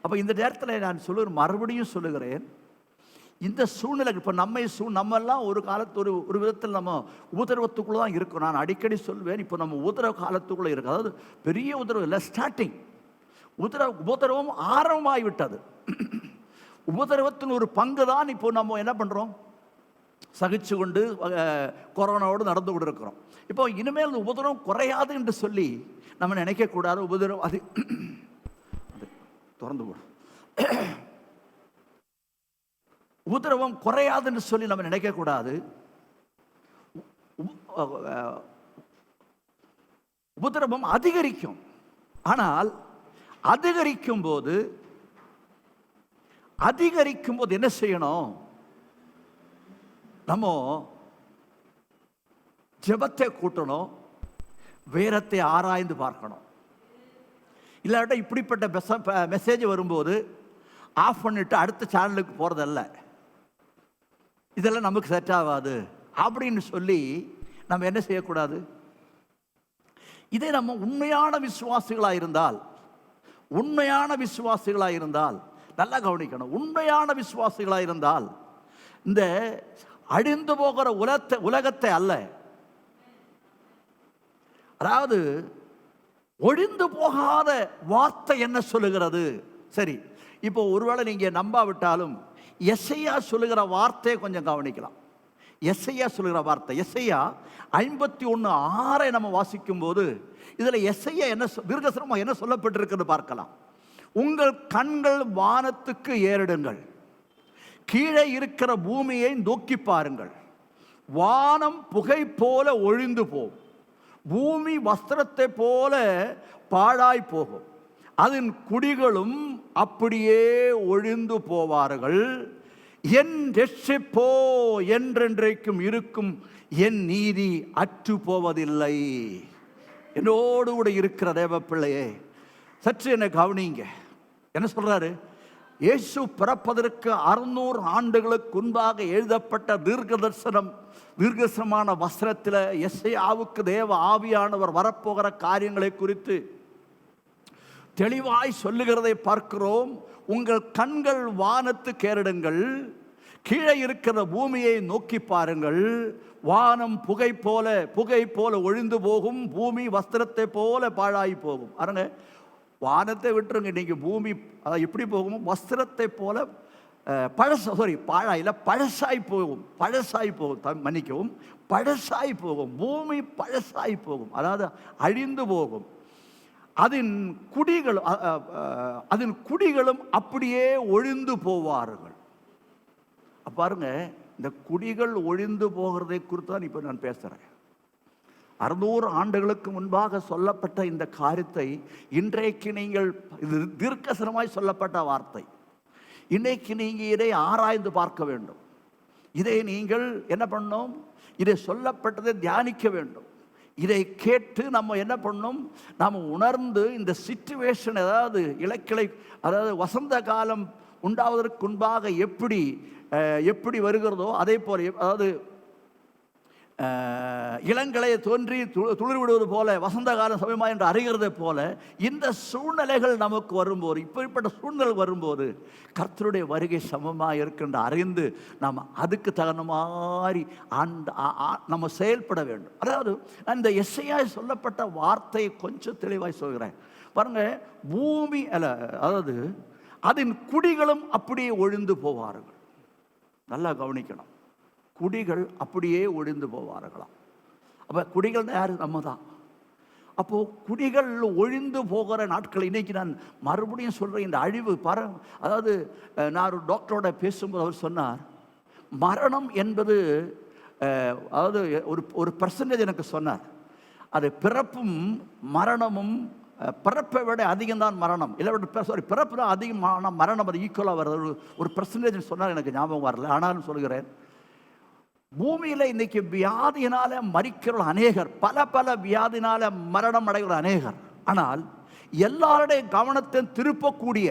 அப்போ இந்த நேரத்தில் நான் மறுபடியும் சொல்லுகிறேன், இந்த சூழ்நிலை இப்போ நம்மெல்லாம் ஒரு காலத்து ஒரு விதத்தில் நம்ம உபதிரவத்துக்குள்ளே தான் இருக்கும். நான் அடிக்கடி சொல்வேன், இப்போ நம்ம உபதிரவ காலத்துக்குள்ளே இருக்கு. அதாவது பெரிய உபதிரவம் இல்லை, ஸ்டார்டிங் உபதிரவம் ஆரம்பமாகிவிட்டது. உபதிரவத்தின் ஒரு பங்கு தான் இப்போ நம்ம என்ன பண்ணுறோம், சகிச்சு கொண்டு கொரோனாவோடு நடந்து கொண்டு இருக்கிறோம். இப்போ இனிமேல் இந்த உபதிரவம் குறையாது என்று சொல்லி நம்ம நினைக்கக்கூடாது. உபதிரவம் அது திறந்து போடும். உபதிரவம் குறையாது என்று சொல்லி நம்ம நினைக்கக்கூடாது. உபதிரவம் அதிகரிக்கும். ஆனால் அதிகரிக்கும் போது என்ன செய்யணும்? நம்ம ஜெபத்தை கூட்டணும், வேரத்தை ஆராய்ந்து பார்க்கணும். இல்லாட்ட இப்படிப்பட்ட மெசேஜ் வரும்போது ஆஃப் பண்ணிட்டு அடுத்த சேனலுக்கு போகிறதல்ல, இதெல்லாம் நமக்கு செட் ஆகாது அப்படின்னு சொல்லி நம்ம என்ன செய்யக்கூடாது? இதே நம்ம உண்மையான விசுவாசிகளாக இருந்தால் நல்லா கவனிக்கணும். உண்மையான விசுவாசிகளாக இருந்தால் இந்த அழிந்து போகிற உலகத்தை அல்ல, அதாவது ஒழிந்து போகாத வார்த்தை என்ன சொல்லுகிறது? சரி, இப்போ ஒருவேளை நீங்க நம்பாவிட்டாலும் எஸ்ஐயா சொல்லுகிற வார்த்தையை கொஞ்சம் கவனிக்கலாம். எஸ்ஐயா சொல்லுகிற வார்த்தை, எஸ்ஐயா 51:6 நம்ம வாசிக்கும் போது இதுல எஸ்ஐயா என்ன தீர்க்கதரிசனமாக என்ன சொல்லப்பட்டிருக்கிறது பார்க்கலாம். உங்கள் கண்கள் வானத்துக்கு ஏறிடுங்கள், கீழே இருக்கிற பூமியை நோக்கி பாருங்கள். வானம் புகை போல ஒழிந்து போகும், பூமி வஸ்திரத்தை போல பாழாய் போகும், அதன் குடிகளும் அப்படியே ஒழிந்து போவார்கள். என் ரட்சிப்போ என்றென்றைக்கும் இருக்கும், என் நீதி அற்று போவதில்லை. என்னோடு கூட இருக்கிற தேவ பிள்ளையே, சற்று என்னை கவனிங்க. என்ன சொல்றாரு? இயேசு பிறப்பதற்கு 600 ஆண்டுகளுக்கு முன்பாக எழுதப்பட்ட தீர்க்கதரிசனமான வசனத்தில் எஸ்ஐயாவுக்கு தேவ ஆவியானவர் வரப்போகிற காரியங்களை குறித்து தெளிவாய் சொல்லுகிறதை பார்க்கிறோம். உங்கள் கண்கள் வானத்துக்கு ஏறிடுங்கள், கீழே இருக்கிற பூமியை நோக்கி பாருங்கள். வானம் புகை போல ஒழிந்து போகும், பூமி வஸ்திரத்தை போல பாழாய் போகும். அருங்க, வானத்தை விட்டுருங்க, இன்னைக்கு பூமி எப்படி போகும்? வஸ்திரத்தை போல பழசாய் போகும். மன்னிக்கவும், பழசாய் போகும். பூமி பழசாய் போகும், அதாவது அழிந்து போகும். அதன் குடிகளும் அப்படியே ஒழிந்து போவார்கள். பாருங்க, இந்த குடிகள் ஒழிந்து போகிறதை குறித்து தான் இப்போ நான் பேசுகிறேன். 600 ஆண்டுகளுக்கு முன்பாக சொல்லப்பட்ட இந்த காரியத்தை இன்றைக்கு நீங்கள், இது தீர்க்கதரிசனமாய் சொல்லப்பட்ட வார்த்தை, இன்றைக்கு நீங்கள் இதை ஆராய்ந்து பார்க்க வேண்டும். இதை நீங்கள் என்ன பண்ணணும்? இதை சொல்லப்பட்டதை தியானிக்க வேண்டும். இதை கேட்டு நம்ம என்ன பண்ணணும்? நாம் உணர்ந்து இந்த சிச்சுவேஷன், அதாவது வசந்த காலம் உண்டாவதற்கு முன்பாக எப்படி வருகிறதோ அதே போல, அதாவது இளங்களையை தோன்றி துளிர் விடுவது போல வசந்த காலம் சமயமா என்று அறிகிறதை போல இந்த சூழ்நிலைகள் நமக்கு வரும்போது, இப்படிப்பட்ட சூழ்நிலை வரும்போது கர்த்தருடைய வருகை சமமாக இருக்கின்ற அறிந்து நாம் அதுக்கு தகுந்த மாதிரி நம்ம செயல்பட வேண்டும். அதாவது அந்த எஸ்ஐயா சொல்லப்பட்ட வார்த்தையை கொஞ்சம் தெளிவாய் சொல்கிறேன் பாருங்க. பூமி அதாவது அதன் குடிகளும் அப்படியே ஒழிந்து போவார்கள். நல்லா கவனிக்கணும், குடிகள் அப்படியே ஒழிந்து போவார்களாம். அப்போ குடிகள் யாரு? நம்ம தான். அப்போது குடிகள் ஒழிந்து போகிற நாட்கள் இன்னைக்கு நான் மறுபடியும் சொல்கிறேன். இந்த அழிவு அதாவது நான் ஒரு டாக்டரோட பேசும்போது அவர் சொன்னார், மரணம் என்பது அதாவது ஒரு பர்சன்டேஜ் எனக்கு சொன்னார். அது பிறப்பும் மரணமும், பிறப்பை விட அதிகம்தான் மரணம், இல்லை பிறப்பு தான் அதிகமான மரணம், அது ஈக்குவலாக வருது ஒரு பர்சன்டேஜ் சொன்னார். எனக்கு ஞாபகம் வரல, ஆனாலும் சொல்கிறேன். பூமியில் இன்னைக்கு வியாதியினால மரிக்கிற அநேகர், பல வியாதினால மரணம் அடைகிற அநேகர். ஆனால் எல்லாருடைய கவனத்தை திருப்பக்கூடிய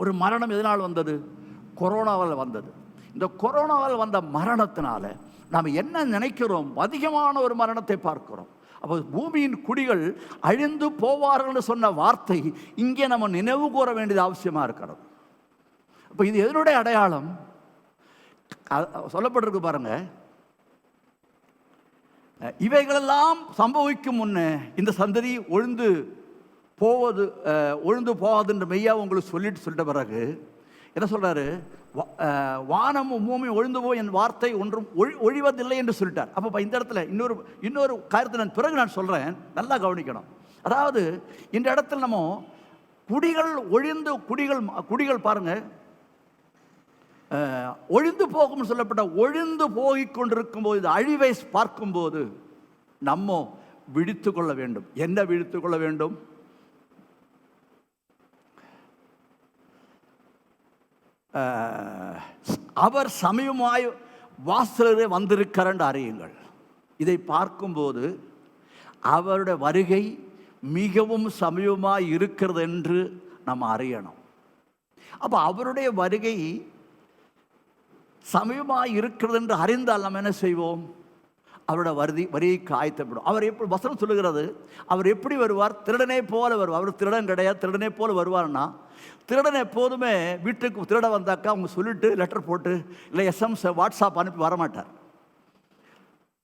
ஒரு மரணம் எதனால் வந்தது? கொரோனாவால் வந்தது. இந்த கொரோனாவால் வந்த மரணத்தினால நாம் என்ன நினைக்கிறோம்? அதிகமான ஒரு மரணத்தை பார்க்கிறோம். அப்போ பூமியின் குடிகள் அழிந்து போவார்கள் சொன்ன வார்த்தை இங்கே நம்ம நினைவு கூற வேண்டியது அவசியமாக இருக்கிறது. அப்போ இது எதனுடைய அடையாளம்? சொல்லப்பட்டிருக்கு பாருங்க, இவைகளெல்லாம் சம்பவிக்கும் முன்னே இந்த சந்ததி ஒழிந்து போகாதுன்ற மெய்யா உங்களுக்கு சொல்லிட்ட பிறகு என்ன சொல்றாரு? வானமும் பூமியும் ஒழிந்து போய் என் வார்த்தை ஒன்றும் ஒழிவதில்லை என்று சொல்லிட்டார். அப்போ இந்த இடத்துல இன்னொரு காரியத்தை நான் பிறகு நான் சொல்கிறேன், நல்லா கவனிக்கணும். அதாவது இந்த இடத்துல நம்ம குடிகள் பாருங்க, ஒழிந்து போகும் சொல்லப்பட்ட ஒழிந்து போகிக் கொண்டிருக்கும் போது, அழிவை பார்க்கும்போது நம்ம விழித்து கொள்ள வேண்டும். என்ன விழித்து கொள்ள வேண்டும்? அவர் சமயமாய் வாசலே வந்திருக்கிறார் அறியுங்கள். இதை பார்க்கும்போது அவருடைய வருகை மிகவும் சமயமாய் இருக்கிறது என்று நம்ம அறியணும். அப்போ அவருடைய வருகை சமயமாய் இருக்கிறது என்று அறிந்தால் நம்ம என்ன செய்வோம்? அவருடைய வருகைக்கு ஆயத்தப்படும். அவர் எப்படி வசனம் சொல்லுகிறது? அவர் எப்படி வருவார்? திருடனே போல வருவார். அவர் திருடன் கிடையாது. திருடனே போல வருவார்னா, திருடன் எப்போதுமே வீட்டுக்கு திருட வந்தாக்கா அவங்க சொல்லிட்டு லெட்டர் போட்டு இல்லை எஸ்எம்எஸ் வாட்ஸ்அப் அனுப்பி வரமாட்டார்.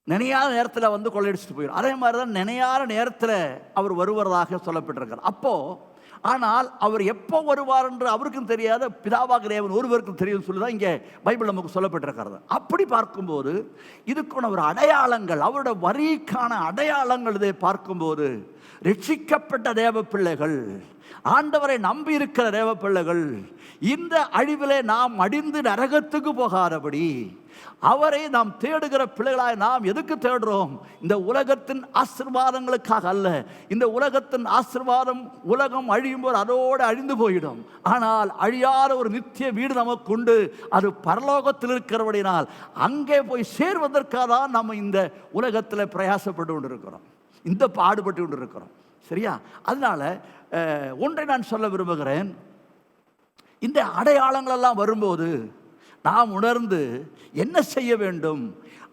நினையாத நேரத்தில் வந்து கொள்ளையடிச்சிட்டு போயிடும். அதே மாதிரி தான் நினையாத நேரத்தில் அவர் வருவதாக சொல்லப்பட்டிருக்கார். அப்போது ஆனால் அவர் எப்போ வருவார் என்று அவருக்கும் தெரியாத, பிதாவாக தேவன் ஒருவருக்கும் தெரியும் சொல்லி தான் இங்கே பைபிள் நமக்கு சொல்லப்பட்டிருக்கிறது. அப்படி பார்க்கும்போது இதுக்கான ஒரு அடையாளங்கள், அவருடைய வருகைக்கான அடையாளங்கள் இதை பார்க்கும்போது ரட்சிக்கப்பட்ட தேவ பிள்ளைகள், ஆண்டவரை நம்பி இருக்கிற தேவ பிள்ளைகள், இந்த அழிவிலே நாம் அடிந்து நரகத்துக்கு போகாதபடி அவரை நாம் தேடுகிற பிள்ளைகளாய் நாம் எதுக்கு தேடுறோம்? இந்த உலகத்தின் ஆசீர்வாதங்களுக்காக அல்ல. இந்த உலகத்தின் ஆசீர்வாதம் உலகம் அழியும் போது அதோடு அழிந்து போயிடும். ஆனால் அழியாத ஒரு நித்திய வீடு நமக்கு உண்டு. அது பரலோகத்தில் இருக்கிறபடினால் அங்கே போய் சேர்வதற்காக தான் நம்ம இந்த உலகத்தில் பிரயாசப்பட்டு கொண்டு இருக்கிறோம், இந்த பாடுபட்டு கொண்டு இருக்கிறோம். சரியா? அதனால ஒன்றை நான் சொல்ல விரும்புகிறேன். இந்த அடையாளங்கள் எல்லாம் வரும்போது நாம் உணர்ந்து என்ன செய்ய வேண்டும்?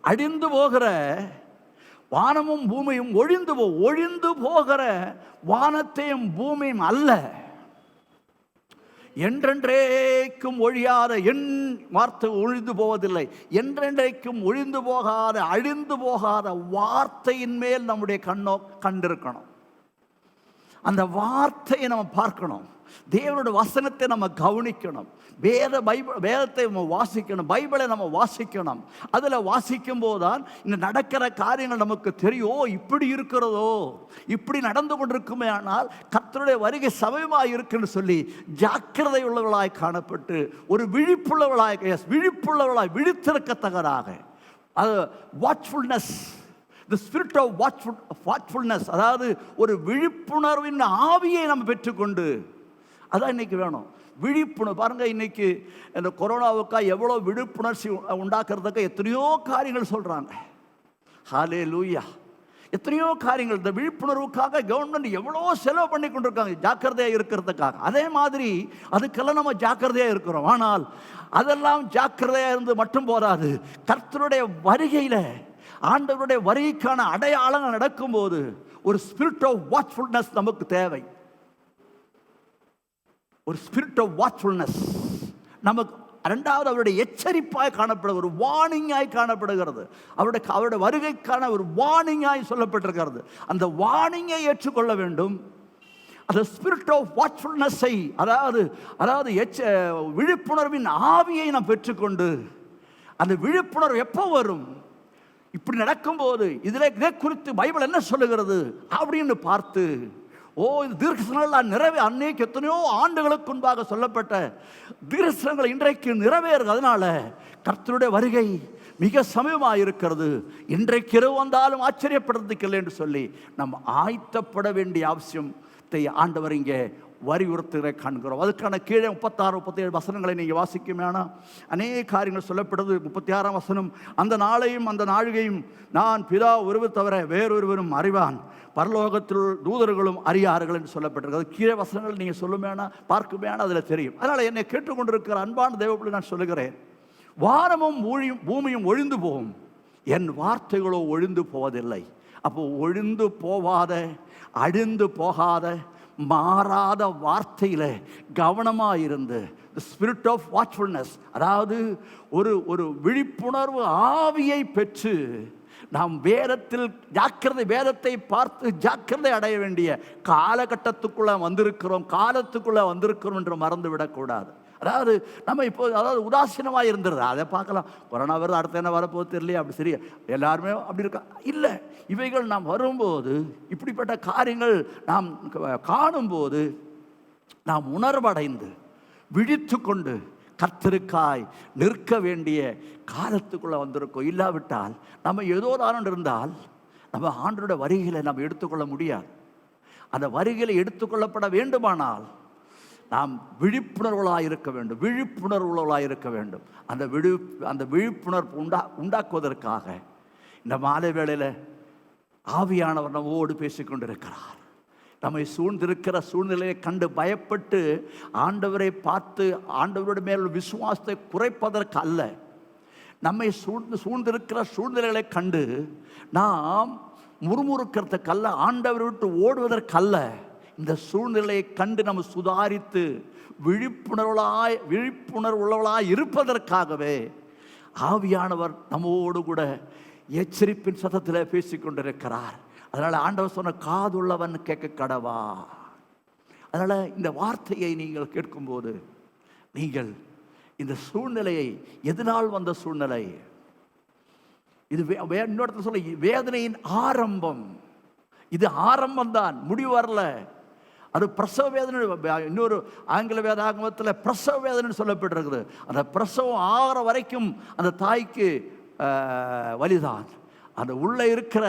அழிந்து போகிற வானமும் பூமியும் ஒழிந்து போகிற வானத்தையும் பூமியும் அல்ல, என்றென்றைக்கும் ஒழியாத, என் வார்த்தை ஒழிந்து போவதில்லை, என்றென்றைக்கும் ஒழிந்து போகாத அழிந்து போகாத வார்த்தையின் மேல் நம்முடைய கண்டிருக்கணும். அந்த வார்த்தையை நம்ம பார்க்கணும். தேவனுடைய வசனத்தை நம்ம கவனிக்கணும். வேதத்தை நம்ம வாசிக்கணும். பைபிளை நம்ம வாசிக்கணும். அதில் வாசிக்கும் போதுதான் இந்த நடக்கிற காரியங்கள் நமக்கு தெரியும். இப்படி இருக்கிறதோ, இப்படி நடந்து கொண்டிருக்குமே, ஆனால் கர்த்தருடைய வருகை சமயமாக இருக்குன்னு சொல்லி ஜாக்கிரதை உள்ளவர்களாய் காணப்பட்டு ஒரு விழிப்புள்ளவர்களாய் விழித்திருக்கத்தக்கதாக, அது வாட்ச்ஃபுல்னஸ், the spirit of watchfulness, அதாவது ஒரு விழிப்புணர்வின் ஆவியை நம்ம பெற்றுக்கொண்டு, அதான் இன்னைக்கு வேணும். விழிப்புணர்வு பாருங்க, இன்னைக்கு இந்த கொரோனாவுக்காக எவ்வளோ விழிப்புணர்ச்சி உண்டாக்குறதுக்கு எத்தனையோ காரியங்கள் சொல்றாங்க. ஹல்லேலூயா! எத்தனையோ காரியங்கள் இந்த விழிப்புணர்வுக்காக கவர்மெண்ட் எவ்வளோ செலவு பண்ணி கொண்டிருக்காங்க ஜாக்கிரதையாக இருக்கிறதுக்காக. அதே மாதிரி அதுக்கெல்லாம் நம்ம ஜாக்கிரதையாக இருக்கிறோம். ஆனால் அதெல்லாம் ஜாக்கிரதையாக இருந்து மட்டும் போதாது. கர்த்தருடைய வருகையில், ஆண்டவருடைய வருகைக்கான அடையாளங்கள் நடக்கும்போது ஒரு ஸ்பிரிட் ஆஃப் வாட்ச்ஃபுல்னஸ் நமக்கு தேவை. ஒரு ஸ்பிரிட் ஆஃப் வாட்ச்ஃபுல்னஸ் நமக்கு. ரெண்டாவது, அவருடைய எச்சரிப்பாய் காணப்படுகிறது, ஒரு வார்னிங்காய் காணப்படுகிறது. அவருடைய வருகைக்கான ஒரு வார்னிங்காய் சொல்லப்பட்டிருக்கிறது. அந்த வார்னிங்கை ஏற்றுக்கொள்ள வேண்டும். அந்த ஸ்பிரிட் ஆஃப் வாட்ச்ஃபுல்னஸை, அதாவது விழிப்புணர்வின் ஆவியை நாம் பெற்றுக்கொண்டு, அந்த விழிப்புணர்வு எப்போ வரும்? இப்படி நடக்கும்போது இதை குறித்து பைபிள் என்ன சொல்லுகிறது அப்படின்னு பார்த்து, இது தீர்க்கதரிசனங்கள் அன்னைக்கு எத்தனையோ ஆண்டுகளுக்கு முன்பாக சொல்லப்பட்ட தீர்க்கதரிசனங்கள் இன்றைக்கு நிறைவேறுது. அதனால கர்த்தருடைய வருகை மிக சமயமாக இருக்கிறது. இன்றைக்கு இரவு வந்தாலும் ஆச்சரியப்படுறதுக்கு இல்லை என்று சொல்லி நம்ம ஆயத்தப்பட வேண்டிய அவசியத்தை ஆண்டவர் இங்கே வலியுறுத்துகிற காண்கிறோம். அதுக்கான கீழே 36, 37 வசனங்களை நீங்கள் வாசிக்குமேனா அநேக காரியங்கள் சொல்லப்படுது. 36ஆம் வசனம், அந்த நாளையும் அந்த நாழிகையும் நான் பிதா ஒருவர் தவிர வேறொருவரும் அறிவான், பரலோகத்தில் தூதர்களும் அறியார்கள் என்று சொல்லப்பட்டிருக்கிறது. கீழே வசனங்கள் நீங்கள் சொல்லுமேனா பார்க்குமேனா அதில் தெரியும். அதனால் என்னை கேட்டுக்கொண்டிருக்கிற அன்பான தேவப்பிள்ளை நான் சொல்லுகிறேன், வானமும் பூமியும் ஒழிந்து போகும், என் வார்த்தைகளோ ஒழிந்து போவதில்லை. அப்போ ஒழிந்து போவாத, அழிந்து போகாத, மாறாத வார்த்தையில் கவனமாக இருந்து, ஸ்பிரிட் ஆஃப் வாட்ச்ஃபுல்னஸ், அதாவது ஒரு விழிப்புணர்வு ஆவியை பெற்று நாம் வேதத்தை பார்த்து ஜாக்கிரதை அடைய வேண்டிய காலத்துக்குள்ளே வந்திருக்கிறோம் என்று மறந்து விடக்கூடாது. அதாவது நம்ம இப்போ உதாசீனமாக இருந்துடுது. அதை பார்க்கலாம், கொரோனா வருது, அடுத்த என்ன வரப்போது தெரியலையே, அப்படி சரியா எல்லாருமே அப்படி இருக்கா? இல்லை, இவைகள் நாம் வரும்போது, இப்படிப்பட்ட காரியங்கள் நாம் காணும்போது நாம் உணர்வடைந்து விழித்து கொண்டு கர்த்தருக்காய் நிற்க வேண்டிய காலத்துக்குள்ளே வந்திருக்கோம். இல்லாவிட்டால் நம்ம ஏதோ தானம் இருந்தால் நம்ம ஆண்டவருடைய வருகைகளை நம்ம எடுத்துக்கொள்ள முடியாது. அந்த வருகைகளை எடுத்துக்கொள்ளப்பட வேண்டுமானால் நாம் விழிப்புணர்வுகளாக இருக்க வேண்டும், விழிப்புணர்வுகளாக இருக்க வேண்டும். அந்த விழிப்புணர்வு உண்டாக்குவதற்காக இந்த மாலை வேளையில் ஆவியானவர் நம்மோடு பேசிக்கொண்டிருக்கிறார். நம்மை சூழ்ந்திருக்கிற சூழ்நிலையை கண்டு பயப்பட்டு ஆண்டவரை பார்த்து ஆண்டவருடைய மேல் விசுவாசத்தை குறைப்பதற்கு அல்ல, நம்மை சூழ்ந்திருக்கிற சூழ்நிலைகளை கண்டு நாம் முறுமுறுக்கிறதுக்கல்ல, ஆண்டவரை விட்டு ஓடுவதற்கல்ல, இந்த சூழ்நிலையை கண்டு நம்ம சுதாரித்து விழிப்புணர்வுள்ளவளாய் இருப்பதற்காகவே ஆவியானவர் நம்மோடு கூட எச்சரிப்பின் சத்தத்தில் பேசிக்கொண்டிருக்கிறார். அதனால் ஆண்டவர் சொன்ன காதுள்ளவன் கேட்க கடவா. அதனால் இந்த வார்த்தையை நீங்கள் கேட்கும்போது நீங்கள் இந்த சூழ்நிலையை, எதனால் வந்த சூழ்நிலை இது, இன்னொருத்தர் சொல்ல வேதனையின் ஆரம்பம், இது ஆரம்பம் தான், முடிவு வரல. அது பிரசவ வேதனை. இன்னொரு ஆங்கில வேதாகமத்தில் பிரசவ வேதனை சொல்லப்பட்டிருக்குது. அந்த பிரசவம் ஆகிற வரைக்கும் அந்த தாய்க்கு வலிதான். அந்த உள்ளே இருக்கிற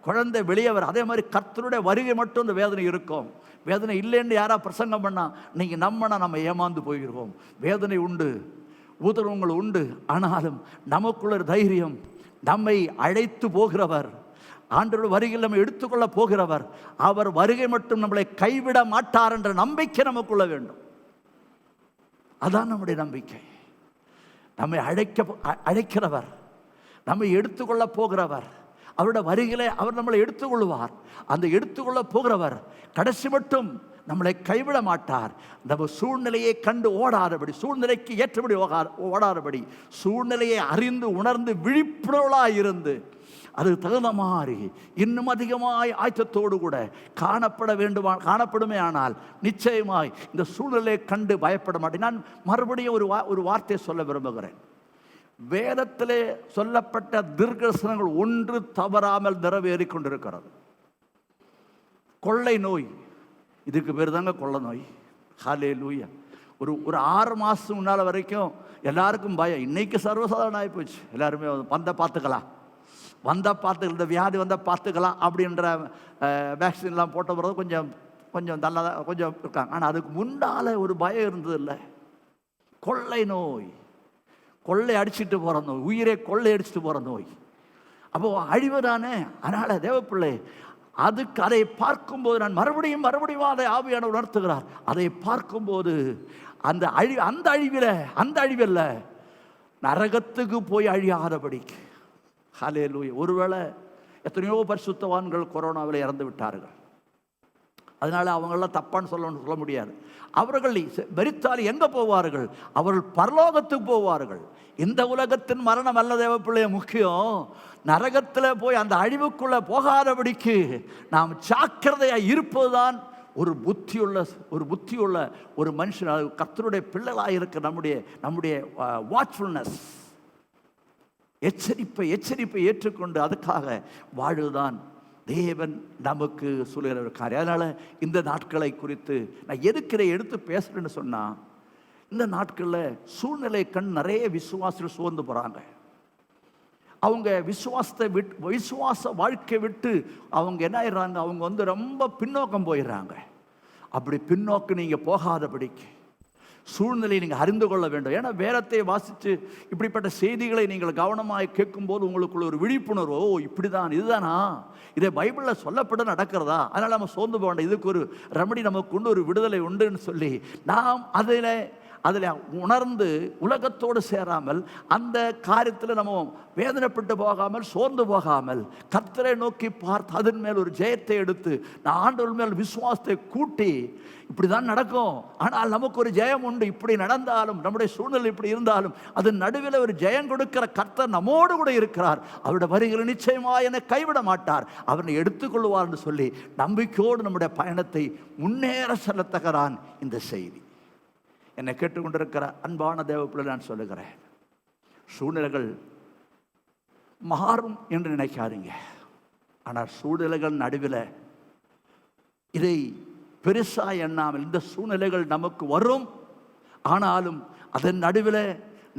குழந்தை வெளியே வர. அதே மாதிரி கர்த்தருடைய வருகை மட்டும் அந்த வேதனை இருக்கும். வேதனை இல்லைன்னு யாரா பிரசங்கம் பண்ணா நீங்கள் நம்மனா நம்ம ஏமாந்து போயிடுவோம். வேதனை உண்டு, உதரவங்கள் உண்டு. ஆனாலும் நமக்குள்ள தைரியம், நம்மை அழைத்து போகிறவர், ஆண்டவருடைய வருகையில் நம்ம எடுத்துக்கொள்ள போகிறவர், அவர் வருகை மட்டும் நம்மளை கைவிட மாட்டார் என்ற நம்பிக்கை நமக்குள்ள வேண்டும். அதான் நம்முடைய நம்பிக்கை. நம்மை அழைக்கிறவர், நம்மை எடுத்துக்கொள்ள போகிறவர், அவருடைய வருகையிலே அவர் நம்மளை எடுத்துக்கொள்வார். அந்த எடுத்துக்கொள்ள போகிறவர் கடைசி மட்டும் நம்மளை கைவிட மாட்டார். நம்ம சூழ்நிலையை கண்டு ஓடாதபடி, சூழ்நிலைக்கு ஏற்றபடி ஓடாதபடி, சூழ்நிலையை அறிந்து உணர்ந்து விழிப்புணர்வுளாக இருந்து அது தகுந்த மாதிரி இன்னும் அதிகமாய் ஆயத்தத்தோடு கூட காணப்படுமே. ஆனால் நிச்சயமாய் இந்த சூழ்நிலையை கண்டு பயப்பட மாட்டேன். நான் மறுபடியும் ஒரு வார்த்தையை சொல்ல விரும்புகிறேன். வேதத்திலே சொல்லப்பட்ட தீர்க்கதரிசனங்கள் ஒன்று தவறாமல் நிறைவேறி கொண்டிருக்கிறது. கொள்ளை நோய், இதுக்கு பேர் தாங்க கொள்ளை நோய். ஹல்லேலூயா. ஒரு 6 மாதம் முன்னால் வரைக்கும் எல்லாருக்கும் பயம். இன்னைக்கு சர்வசாதாரணம் ஆகிப்போச்சு. எல்லாருமே பார்த்துக்கலாம், இந்த வியாதி வந்தால் பார்த்துக்கலாம் அப்படின்ற வேக்சின்லாம் போட்ட பிறகு கொஞ்சம் நல்லதாக கொஞ்சம் இருக்காங்க. ஆனால் அதுக்கு முன்னால் ஒரு பயம் இருந்தது இல்லை. கொள்ளை நோய், கொள்ளை அடிச்சுட்டு போகிற நோய், உயிரை கொள்ளை அடிச்சுட்டு போகிற நோய். அப்போ அழிவு தானே. அதனால் தேவப்பிள்ளை அதை பார்க்கும்போது நான் மறுபடியும் அதை ஆவியானவர் உணர்த்துகிறார். அதை பார்க்கும்போது அந்த அழிவில் நரகத்துக்கு போய் அழியாதபடிக்கு. ஹல்லேலூயா. ஒருவேளை எத்தனையோ பரிசுத்தவான்கள் கொரோனாவில் இறந்து விட்டார்கள். அதனால் அவங்களெல்லாம் தப்பான்னு சொல்ல முடியாது. அவர்கள் மரித்தால் எங்கே போவார்கள்? அவர்கள் பரலோகத்துக்கு போவார்கள். இந்த உலகத்தின் மரணம் அல்ல தேவப்பிள்ளைய முக்கியம். நரகத்தில் போய் அந்த அழிவுக்குள்ளே போகாதபடிக்கு நாம் ஜாக்கிரதையாக இருப்பதுதான் ஒரு புத்தியுள்ள ஒரு மனுஷன், கர்த்தருடைய பிள்ளைகளாக இருக்க நம்முடைய வாட்ச்ஃபுல்னஸ், எச்சரிப்பை ஏற்றுக்கொண்டு அதுக்காக வாழ்வுதான் தேவன் நமக்கு சொல்லுகிற காரியம். அதனால் இந்த நாட்களை குறித்து நான் எடுத்து பேசுகிறேன்னு சொன்னால், இந்த நாட்களில் சூழ்நிலை கண் நிறைய விசுவாசிகள் சோர்ந்து போகிறாங்க. அவங்க விசுவாச வாழ்க்கை விட்டு அவங்க என்ன ஆயிடுறாங்க, அவங்க ரொம்ப பின்னோக்கம் போயிடுறாங்க. அப்படி பின்னோக்கு நீங்கள் போகாதபடிக்கு சூழ்நிலையை நீங்கள் அறிந்து கொள்ள வேண்டும். ஏன்னா வேதத்தை வாசித்து இப்படிப்பட்ட செய்திகளை நீங்கள் கவனமாக கேட்கும்போது உங்களுக்குள்ள ஒரு விழிப்புணர்வு, இப்படிதான், இதுதானா, இதை பைபிளில் சொல்லப்பட நடக்கிறதா, அதனால் நம்ம சோர்ந்து போக வேண்டாம், இதுக்கு ஒரு ரெமடி நமக்கு உண்டு, ஒரு விடுதலை உண்டுன்னு சொல்லி நாம் அதில் உணர்ந்து உலகத்தோடு சேராமல், அந்த காரியத்தில் நம்ம வேதனைப்பட்டு போகாமல், சோர்ந்து போகாமல், கர்த்தரை நோக்கி பார்த்து அதன் மேல் ஒரு ஜெயத்தை எடுத்து நான் ஆண்டவர் மேல் விசுவாசத்தை கூட்டி, இப்படி தான் நடக்கும், ஆனால் நமக்கு ஒரு ஜெயம் உண்டு, இப்படி நடந்தாலும் நம்முடைய சூழ்நிலை இப்படி இருந்தாலும் அது நடுவில் ஒரு ஜெயம் கொடுக்கிற கர்த்தர் நம்மோடு கூட இருக்கிறார், அவருடைய வருகைகளை நிச்சயமாக என்னை கைவிட மாட்டார், அவனை எடுத்துக்கொள்வார் என்று சொல்லி நம்பிக்கையோடு நம்முடைய பயணத்தை முன்னேற செல்லத்தகிறான் இந்த செய்தி. என்னை கேட்டுக்கொண்டிருக்கிற அன்பான தேவ பிள்ளை நான் சொல்லுகிறேன், சூழ்நிலைகள் மாறும் என்று நினைக்காதீங்க. ஆனால் சூழ்நிலைகள் நடுவில் இதை பெருசாக எண்ணாமல், இந்த சூழ்நிலைகள் நமக்கு வரும், ஆனாலும் அதன் நடுவில்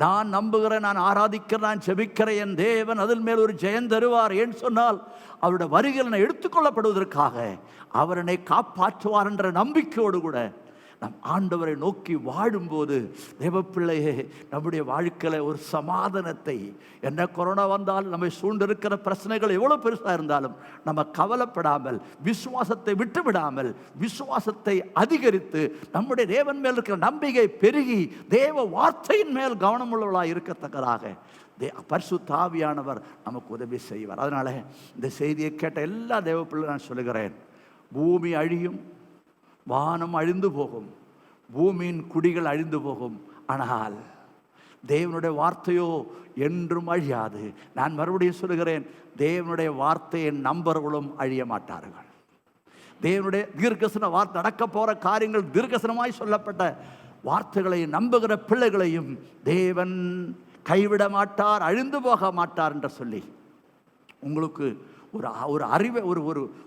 நான் நம்புகிறேன், நான் ஆராதிக்கிறேன், நான் ஜெபிக்கிறேன், என் தேவன் அதன் மேல் ஒரு ஜெயம் தருவார். ஏன்னு சொன்னால் அவருடைய வருகையில் எடுத்துக்கொள்ளப்படுவதற்காக அவர் என்னை காப்பாற்றுவார் என்ற நம்பிக்கையோடு கூட நம் ஆண்டவரை நோக்கி வாழும்போது, தேவப்பிள்ளையே, நம்முடைய வாழ்க்கையில் ஒரு சமாதானத்தை, என்ன கொரோனா வந்தாலும் நம்மை சூழ்ந்திருக்கிற பிரச்சனைகள் எவ்வளோ பெருசாக இருந்தாலும் நம்ம கவலைப்படாமல், விசுவாசத்தை விட்டுவிடாமல், விசுவாசத்தை அதிகரித்து நம்முடைய தேவன் மேல் இருக்கிற நம்பிக்கை பெருகி தேவ வார்த்தையின் மேல் கவனமுள்ளவர்களாக இருக்கத்தக்கதாக பரிசுத்த ஆவியானவர் நமக்கு உதவி செய்வார். அதனால் இந்த செய்தியை கேட்ட எல்லா தேவ பிள்ளை நான் சொல்லுகிறேன், பூமி அழியும், வானம் அழிந்து போகும், பூமியின் குடிகள் அழிந்து போகும், ஆனால் தேவனுடைய வார்த்தையோ என்றும் அழியாது. நான் மறுபடியும் சொல்லுகிறேன், தேவனுடைய வார்த்தையை நம்பர்களும் அழிய மாட்டார்கள். தேவனுடைய தீர்க்கசன வார்த்தை, நடக்க போகிற காரியங்கள் தீர்க்கசனமாய் சொல்லப்பட்ட வார்த்தைகளை நம்புகிற பிள்ளைகளையும் தேவன் கைவிட மாட்டார், அழிந்து போக மாட்டார் என்று சொல்லி உங்களுக்கு ஒரு அறிவை,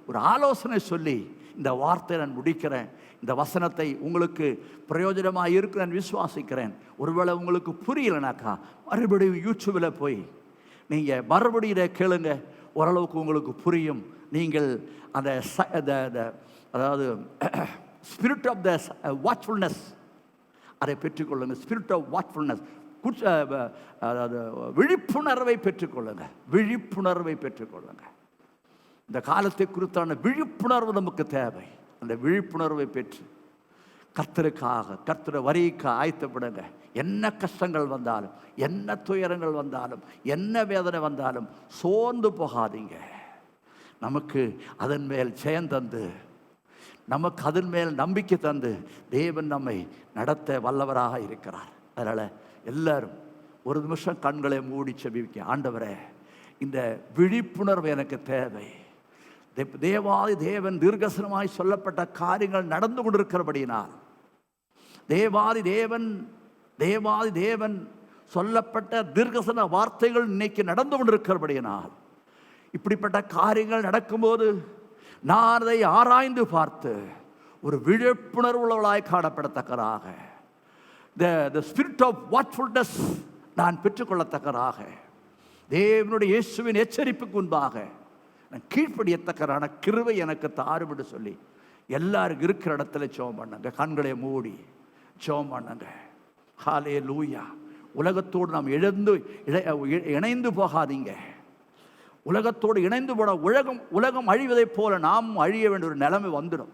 ஒரு ஆலோசனை சொல்லி இந்த வார்த்தையை நான் முடிக்கிறேன். இந்த வசனத்தை உங்களுக்கு பிரயோஜனமாக இருக்கு நான் விசுவாசிக்கிறேன். ஒருவேளை உங்களுக்கு புரியலைனாக்கா மறுபடியும் யூடியூபில் போய் நீங்கள் மறுபடியும் இதை கேளுங்க, ஓரளவுக்கு உங்களுக்கு புரியும். நீங்கள் அந்த அதாவது ஸ்பிரிட் ஆஃப் த வாட்ச்ஃபுல்னஸ் அதை பெற்றுக்கொள்ளுங்கள். ஸ்பிரிட் ஆஃப் வாட்ச்ஃபுல்னஸ், அதாவது விழிப்புணர்வை பெற்றுக்கொள்ளுங்க, விழிப்புணர்வை பெற்றுக்கொள்ளுங்க. இந்த காலத்தை குறித்தான விழிப்புணர்வு நமக்கு தேவை. அந்த விழிப்புணர்வை பெற்று கர்த்தருக்காக, கர்த்தரை வரிக்காக ஆயத்தப்படுங்க. என்ன கஷ்டங்கள் வந்தாலும், என்ன துயரங்கள் வந்தாலும், என்ன வேதனை வந்தாலும் சோர்ந்து போகாதீங்க. நமக்கு அதன் மேல் ஜெயம் தந்து, நமக்கு அதன் மேல் நம்பிக்கை தந்து தேவன் நம்மை நடத்த வல்லவராக இருக்கிறார். அதனால் எல்லாரும் ஒரு நிமிஷம் கண்களை மூடி செபிக்க, ஆண்டவரே, இந்த விழிப்புணர்வு எனக்கு தேவை. தேவாதி தேவன் தீர்க்கசனமாய் சொல்லப்பட்ட காரியங்கள் நடந்து கொண்டிருக்கிறபடியினால், தேவாதி தேவன் சொல்லப்பட்ட தீர்க்கசன வார்த்தைகள் இன்னைக்கு நடந்து கொண்டிருக்கிறபடியினால், இப்படிப்பட்ட காரியங்கள் நடக்கும்போது நான் அதை ஆராய்ந்து பார்த்து ஒரு விழிப்புணர்வு உள்ளவளாய் காணப்படத்தக்கதாக, the spirit of watchfulness நான் பெற்றுக்கொள்ளத்தக்கதாக, தேவனுடைய இயேசுவின் எச்சரிப்புக்கு முன்பாக நான் கீழ்ப்படியத்தக்கரான கிருபை எனக்கு தாரும் என்று சொல்லி எல்லாரும் இருக்கிற இடத்துல ஜெபம் பண்ணுங்க. கண்களை மூடி ஜெபம் பண்ணுங்க. ஹல்லேலூயா. உலகத்தோடு நாம் இணைந்து போகாதீங்க. உலகத்தோடு இணைந்து போன உலகம் அழிவதைப் போல நாம் அழிய வேண்டிய ஒரு நிலைமை வந்துடும்.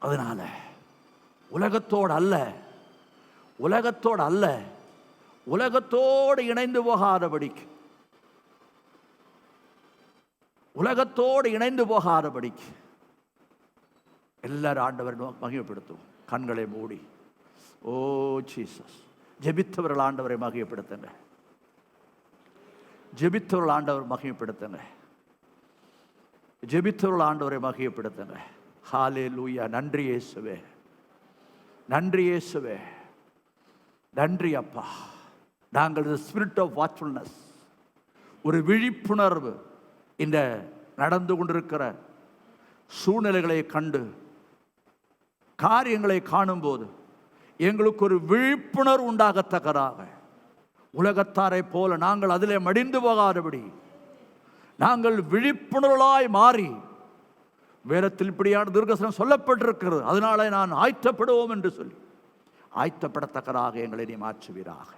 அதனால உலகத்தோடு அல்ல, உலகத்தோடு இணைந்து போகாதபடிக்கு, எல்லாரும் ஆண்டவர் மகிமைப்படுத்துவோம். கண்களை மூடி, ஓ ஜீசஸ். ஜெபித்தவர்கள் ஆண்டவரை மகிமைப்படுத்துங்க, ஜெபித்தவர்கள் ஆண்டவர் மகிமைப்படுத்துங்க, ஜெபித்தவர்கள் ஆண்டவரை மகிமைப்படுத்துங்க. ஹல்லேலூயா. நன்றி இயேசுவே, நன்றி இயேசுவே, நன்றி அப்பா. நாங்கள் ஸ்பிரிட் ஆஃப் வாட்ச்ஃபுல்னஸ், ஒரு விழிப்புணர்வு, இந்த நடந்து கொண்டிருக்கிற சூழ்நிலைகளை கண்டு காரியங்களை காணும்போது எங்களுக்கு ஒரு விழிப்புணர்வு உண்டாகத்தக்கதாக, உலகத்தாரை போல நாங்கள் அதிலே மடிந்து போகாதபடி நாங்கள் விழிப்புணர்வாய் மாறி, வேதத்தில் இப்படியான தீர்க்கதரிசனம் சொல்லப்பட்டிருக்கிறது, அதனால நான் ஆயத்தப்படுவோம் என்று சொல்லி ஆயத்தப்படத்தக்கதாக எங்களை நீ மாற்றுவீராக.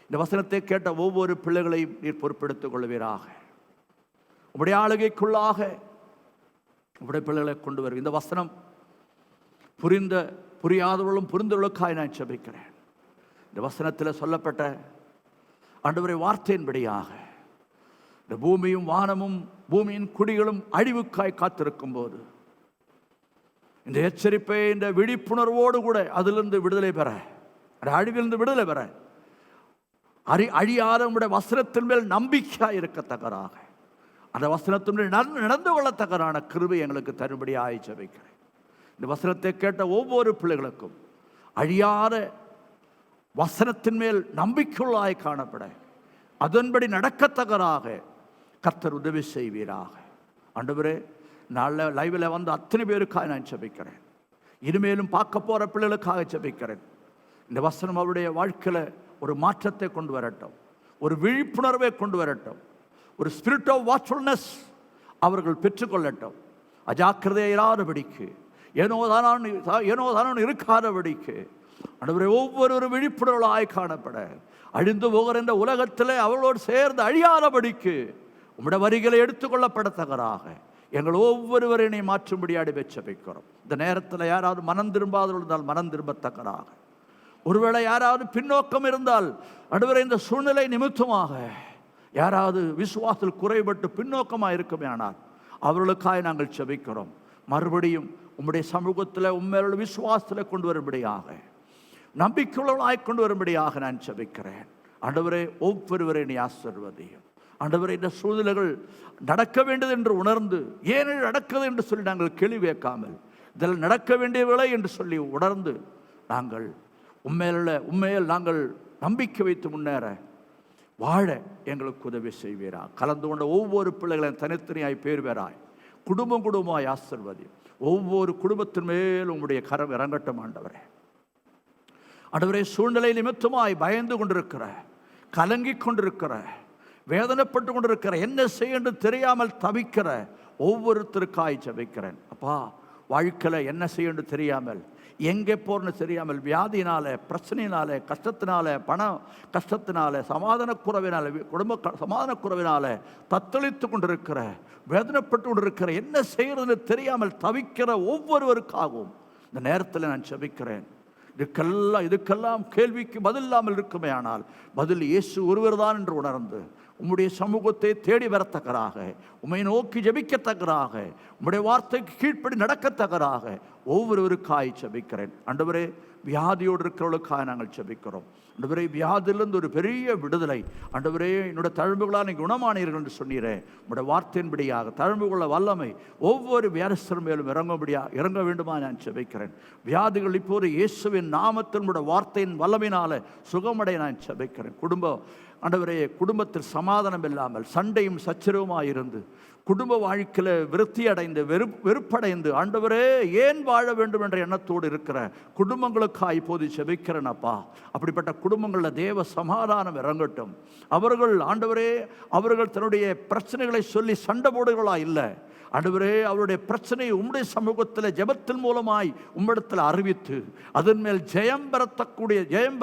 இந்த வசனத்தை கேட்ட ஒவ்வொரு பிள்ளைகளையும் நீர் பொறுப்பெடுத்துக் கொள்வீராக. உடைய ஆளுகைக்குள்ளாக உடைய பிள்ளைகளை கொண்டு வரும். இந்த வசனம் புரியாதவர்களும் புரிந்தவர்களுக்காய் நான் ஜெபிக்கிறேன். இந்த வசனத்தில் சொல்லப்பட்ட ஆண்டவரே வார்த்தையின்படியாக இந்த பூமியும் வானமும் பூமியின் குடிகளும் அழிவுக்காய் காத்திருக்கும் போது இந்த எச்சரிப்பை, இந்த விழிப்புணர்வோடு கூட அதிலிருந்து விடுதலை பெற, அந்த அழிவிலிருந்து விடுதலை பெற, அழியாத உடைய வசனத்தின் மேல் நம்பிக்கையாக இருக்கத்தக்கதாக, அந்த வசனத்தின் மேல் நடந்து கொள்ளத்தக்கதான கிருபை எங்களுக்கு தரும்படியாய் ஜெபிக்கிறேன். இந்த வசனத்தை கேட்ட ஒவ்வொரு பிள்ளைகளுக்கும் அழியாத வசனத்தின் மேல் நம்பிக்கையுள்ளாய் காணப்பட அதன்படி நடக்கத்தக்கதாக கர்த்தர் உதவி செய்வீராக. ஆண்டவரே, நல்ல லைவில் வந்து அத்தனை பேருக்காக நான் ஜெபிக்கிறேன். இனிமேலும் பார்க்க போகிற பிள்ளைகளுக்காக ஜெபிக்கிறேன். இந்த வசனம் அவருடைய வாழ்க்கையில் ஒரு மாற்றத்தை கொண்டு வரட்டும், ஒரு விழிப்புணர்வை கொண்டு வரட்டும், ஒரு ஸ்பிரிட் ஆஃப் வாட்ச்ஃபுல்னஸ் அவர்கள் பெற்றுக்கொள்ளட்டும். அஜாக்கிரதையாக இராதபடிக்கு, ஏனோ தானோ இருக்காதபடிக்கு ஆண்டவரே ஒவ்வொரு விழிப்புணர்வாய் காணப்பட, அழிந்து போகிற இந்த உலகத்தில் அவர்களோடு சேர்ந்து அழியாதபடிக்கு உம்முடைய வரிகளை எடுத்துக்கொள்ளப்படத்தக்கதாக எங்கள் ஒவ்வொருவரையும் மாற்றும்படியாடி வெச்சபிக்கிறோம். இந்த நேரத்தில் யாராவது மனம் திரும்பாதவர்கள் இருந்தால் மனம் திரும்பத்தக்கதாக, ஒருவேளை யாராவது பின்னோக்கம் இருந்தால் ஆண்டவரே இந்த சூழ்நிலை நிமித்தமாக யாராவது விசுவாசத்தில் குறைபட்டு பின்னோக்கமாக இருக்குமே ஆனால் அவர்களுக்காக நாங்கள் ஜெபிக்கிறோம். மறுபடியும் உம்முடைய சமூகத்தில் உண்மையோட விசுவாசத்தில் கொண்டு வரும்படியாக, நம்பிக்கையுள்ளவர்களாய் கொண்டு வரும்படியாக நான் ஜெபிக்கிறேன். ஆண்டவரே, ஒவ்வொருவரை நீ ஆசீர்வதியும். ஆண்டவரே, இந்த சூழ்நிலைகள் நடக்க வேண்டியது என்று உணர்ந்து ஏன் நடக்குது என்று சொல்லி நாங்கள் கேள்வி கேட்காமல், இதில் நடக்க வேண்டியவில்லை என்று சொல்லி உணர்ந்து நாங்கள் உண்மையில் நாங்கள் நம்பிக்கை வைத்து முன்னேற வாழ எங்களுக்கு உதவி செய்வீராக. கலந்து கொண்ட ஒவ்வொரு பிள்ளைகளையும் தனித்தனியாய் பேர் பேராய் குடும்பமாய் ஆசீர்வதி. ஒவ்வொரு குடும்பத்தின் மேலும் உங்களுடைய கரம் இறங்கட்டும். ஆண்டவரே, ஆண்டவரே, சூழ்நிலை நிமித்தமாய் பயந்து கொண்டிருக்கிற, கலங்கி கொண்டிருக்கிற, வேதனைப்பட்டு கொண்டிருக்கிற, என்ன செய்ய என்று தெரியாமல் தவிக்கிற ஒவ்வொருத்தருக்காய் ஜெபிக்கிறேன். அப்பா, வாழ்க்கையில் என்ன செய்ய என்று தெரியாமல், எங்கே போறன்னு தெரியாமல், வியாதினால, பிரச்சனையினால, கஷ்டத்தினால, பண கஷ்டத்தினால, சமாதானக்குறைவினால, குடும்ப சமாதானக்குறைவினால தத்தளித்து கொண்டிருக்கிற, வேதனைப்பட்டு கொண்டிருக்கிற, என்ன செய்யறதுன்னு தெரியாமல் தவிக்கிற ஒவ்வொருவருக்காகவும் இந்த நேரத்தில் நான் ஜெபிக்கிறேன். இதுக்கெல்லாம் கேள்விக்கு பதில் இல்லாமல் இருக்குமே ஆனால் பதில் இயேசு ஒருவர் தான் என்று உணர்ந்து உம்முடைய சமூகத்தை தேடி வரத்தக்கராக, உம்மை நோக்கி ஜெபிக்கத்தக்கராக, உம்முடைய வார்த்தைக்கு கீழ்ப்படி நடக்கத்தக்கராக ஒவ்வொருவருக்காய் ஜெபிக்கிறேன். ஆண்டவரே, வியாதியோடு இருக்கிறவர்களுக்காக நாங்கள் ஜெபிக்கிறோம். ஆண்டவரே, வியாதியிலிருந்து ஒரு பெரிய விடுதலை. ஆண்டவரே, என்னோட தழும்புகளால் நீங்கள் குணமானீர்கள் என்று சொன்னீரே, உங்களுடைய வார்த்தையின்படியாக தழும்புகள வல்லமை ஒவ்வொரு வியாதிஸ்தர் மேலும் இறங்க வேண்டுமா நான் ஜெபிக்கிறேன். வியாதிகள் இப்போது இயேசுவின் நாமத்தினுடைய வார்த்தையின் வல்லமையினால சுகமடைய நான் ஜெபிக்கிறேன். ஆண்டவரே, குடும்பத்தில் சமாதானம் இல்லாமல் சண்டையும் சச்சரவுமாக இருந்து குடும்ப வாழ்க்கையில் விருத்தி அடைந்து வெறுப்படைந்து ஆண்டவரே ஏன் வாழ வேண்டும் என்ற எண்ணத்தோடு இருக்கிற குடும்பங்களுக்காக இப்போது ஜெபிக்கிறேன். அப்பா, அப்படிப்பட்ட குடும்பங்களில் தேவ சமாதானம் இறங்கட்டும். அவர்கள் ஆண்டவரே, அவர்கள் தன்னுடைய பிரச்சனைகளை சொல்லி சண்டை போடுகளா இல்லை, ஆண்டவரே, அவருடைய பிரச்சனையை உம்முடைய சமூகத்தில் ஜெபத்தின் மூலமாய் உம்மிடத்தில் அறிவித்து அதன் மேல் ஜெயம்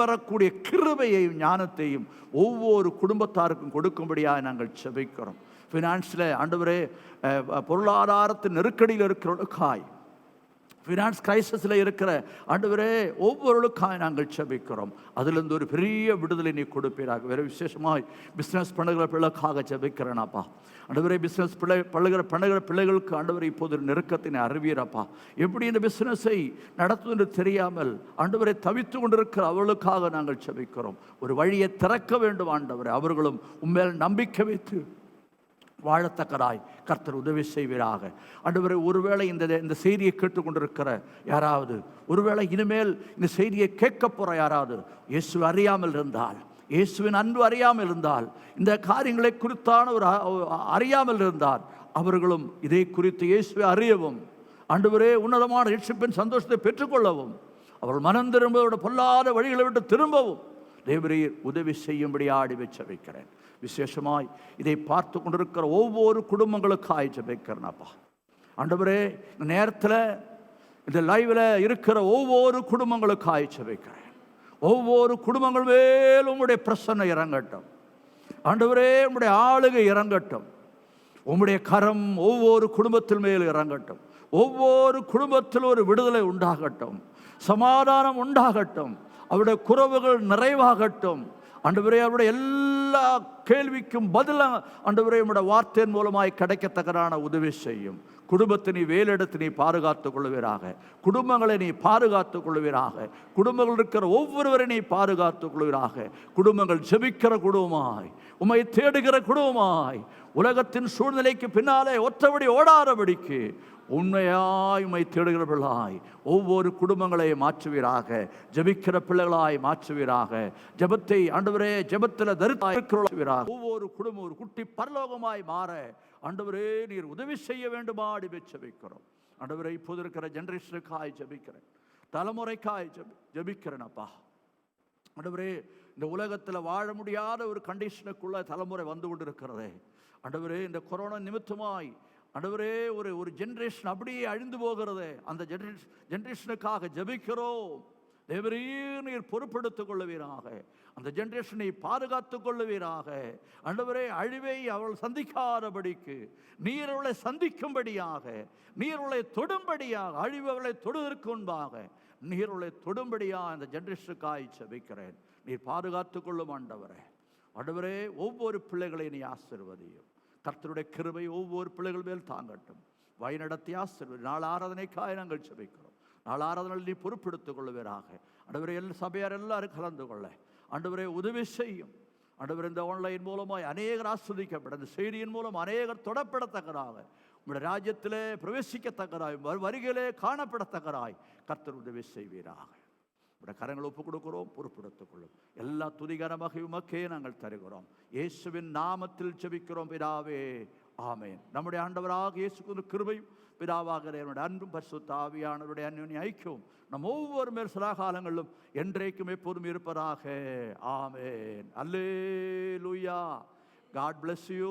பெறக்கூடிய கிருபையையும் ஞானத்தையும் ஒவ்வொரு குடும்பத்தாருக்கும் கொடுக்கும்படியாக நாங்கள் ஜெபிக்கிறோம். ஃபினான்ஸில் ஆண்டவரே, பொருளாதாரத்தின் நெருக்கடியில் இருக்கிறவர்களுக்காய், ஃபினான்ஸ் கிரைசிஸில் இருக்கிற ஆண்டவரே ஒவ்வொருக்காய் நாங்கள் ஜெபிக்கிறோம். அதிலிருந்து ஒரு பெரிய விடுதலை நீ கொடுப்பீராக. வேறு விசேஷமாய் பிஸ்னஸ் பண்ணுகிற பிள்ளைக்காக ஜெபிக்கிறேனாப்பா. ஆண்டவரே, பிஸ்னஸ் பண்ணுகிற பிள்ளைகளுக்கு ஆண்டவரை இப்போது நெருக்கத்தினை அறிவீரப்பா. எப்படி இந்த பிஸ்னஸை நடத்துவது தெரியாமல் ஆண்டவரை தவித்து கொண்டிருக்கிற அவர்களுக்காக நாங்கள் ஜெபிக்கிறோம். ஒரு வழியை திறக்க வேண்டும் ஆண்டவரே. அவர்களும் உண்மையில் நம்பிக்கை வைத்து வாழத்தக்கதாய் கர்த்தர் உதவி செய்வீராக. ஆண்டவரே, ஒருவேளை இந்த செய்தியை கேட்டுக்கொண்டிருக்கிற யாராவது, ஒருவேளை இனிமேல் இந்த செய்தியை கேட்க போகிற யாராவது இயேசு அறியாமல் இருந்தால், இயேசுவின் அன்பு அறியாமல் இருந்தால், இந்த காரியங்களை குறித்தான ஒரு அறியாமல் இருந்தால், அவர்களும் இதை குறித்து இயேசுவை அறியவும் ஆண்டவரே உன்னதமான ரட்சிப்பின் சந்தோஷத்தை பெற்றுக்கொள்ளவும் அவர்கள் மனம் திரும்ப பொல்லாத வழிகளை விட்டு திரும்பவும் தேவரீர் உதவி செய்யும்படி ஆடி ஜெபிக்கிறேன். விசேஷமாய் இதை பார்த்து கொண்டிருக்கிற ஒவ்வொரு குடும்பங்களுக்காக ஜெபிக்கிறேன்ப்பா. ஆண்டவரே, இந்த நேரத்தில் இந்த லைவில் இருக்கிற ஒவ்வொரு குடும்பங்களுக்காக ஜெபிக்கிறேன். ஒவ்வொரு குடும்பங்கள் மேலும் உங்களுடைய பிரசன்னம் இறங்கட்டும். ஆண்டவரே, உங்களுடைய ஆளுகை இறங்கட்டும். உங்களுடைய கரம் ஒவ்வொரு குடும்பத்தில் மேல் இறங்கட்டும். ஒவ்வொரு குடும்பத்தில் ஒரு விடுதலை உண்டாகட்டும், சமாதானம் உண்டாகட்டும், அவருடைய குறைவுகள் நிறைவாகட்டும். ஆண்டவரே, அவருடைய எல்லா கேள்விக்கும் பதில் ஆண்டவரே உம்முடைய வார்த்தையின் மூலமாய் கிடைக்கத்தக்கதான உதவி செய்யும். குடும்பத்தை நீ வேலெடுத்து நீ பாதுகாத்துக் கொள்வீராக. குடும்பங்களை நீ பாதுகாத்துக் கொள்வீராக. குடும்பங்கள் இருக்கிற ஒவ்வொருவரை நீ பாதுகாத்துக் கொள்வீராக. குடும்பங்கள் ஜெபிக்கிற குடும்பமாய், உம்மை தேடுகிற குடும்பமாய், உலகத்தின் சூழ்நிலைக்கு பின்னாலே ஒற்றபடி ஓடாதபடிக்கு உண்மையாய் உம்மை தேடுகிறவர்களாய் ஒவ்வொரு குடும்பங்களை மாற்றுவீராக. ஜெபிக்கிற பிள்ளைகளாய் மாற்றுவீராக. ஜெபத்தை ஆண்டவரே ஜெபத்தில் தரித்திருக்கிறவர்களாக ஒவ்வொரு குடும்பம் ஒரு குட்டி பரலோகமாய் மாற ஆண்டவரே நீர் உதவி செய்ய வேண்டுமாடி ஜெபிக்கிறோம். ஆண்டவரே இப்போது இருக்கிற ஜெனரேஷனுக்காய் ஜெபிக்கிறேன், தலைமுறைக்காய் ஜெபிக்கிறேன் அப்பா. ஆண்டவரே இந்த உலகத்தில் வாழ முடியாத ஒரு கண்டிஷனுக்குள்ள தலைமுறை வந்து கொண்டு இருக்கிறதே ஆண்டவரே. இந்த கொரோனா நிமித்தமாய் ஆண்டவரே ஒரு ஜெனரேஷன் அப்படியே அழிந்து போகிறது. அந்த ஜெனரேஷனுக்காக ஜெபிக்கிறோம். தேவரே நீர் பொறுப்படுத்திக் கொள்ளுவீராக. அந்த ஜெனரேஷனை பாதுகாத்துக் கொள்ளுவீராக. ஆண்டவரே அழிவை அவள் சந்திக்காதபடிக்கு நீர் அவளை சந்திக்கும்படியாக, நீர் அவளை தொடும்படியாக, அழிவு அவளை தொடுவதற்கு முன்பாக நீர் அவளை தொடும்படியாக அந்த ஜெனரேஷனுக்காய் ஜெபிக்கிறேன். நீர் பாதுகாத்துக் கொள்ளும் ஆண்டவரே. ஆண்டவரே ஒவ்வொரு பிள்ளைகளை நீ ஆசீர்வதியும். கர்த்தருடைய கிருபை ஒவ்வொரு பிள்ளைகள் மேல் தாங்கட்டும். வழிநடத்தி ஆசீர்வதி. நாள் ஆராதனைக்காய் நாங்கள் ஜெபிக்கிறோம். நாள் ஆராதனை நீ பொறுப்பெடுத்துக் கொள்ளுவீராக. ஆண்டவரே எல்லா சபையார் எல்லாரும் கலந்து கொள்ள ஆண்டவரே உதவி செய்யும். ஆண்டவரே இந்த ஆன்லைன் மூலமாய் அநேகர் ஆஸ்வதிக்கப்பட, இந்த செய்தியின் மூலம் அநேகர் தொடப்படத்தக்கதாக, உங்களுடைய ராஜ்யத்திலே பிரவேசிக்கத்தக்கதாய், வருகையிலே காணப்படத்தக்கதாய் கர்த்தர் உதவி செய்வீராக. உடைய கரங்களை ஒப்புக் கொடுக்கிறோம், பொறுப்படுத்திக் கொள்ளும். எல்லா துதிகரமாக உமக்கே நாங்கள் தருகிறோம். இயேசுவின் நாமத்தில் ஜெபிக்கிறோம் பிதாவே, ஆமென். நம்முடைய ஆண்டவராக இயேசு கிருபையும் பிதாவாக என்னுடைய அன்பும் பரிசுத்த ஆவியானவருடைய அன்யோன்ய ஐக்கியம் நம் ஒவ்வொரு மேல் சதாகாலங்களிலும் என்றைக்கும் எப்போதும் இருப்பதாக. ஆமென். அல்லேலூயா. God bless you.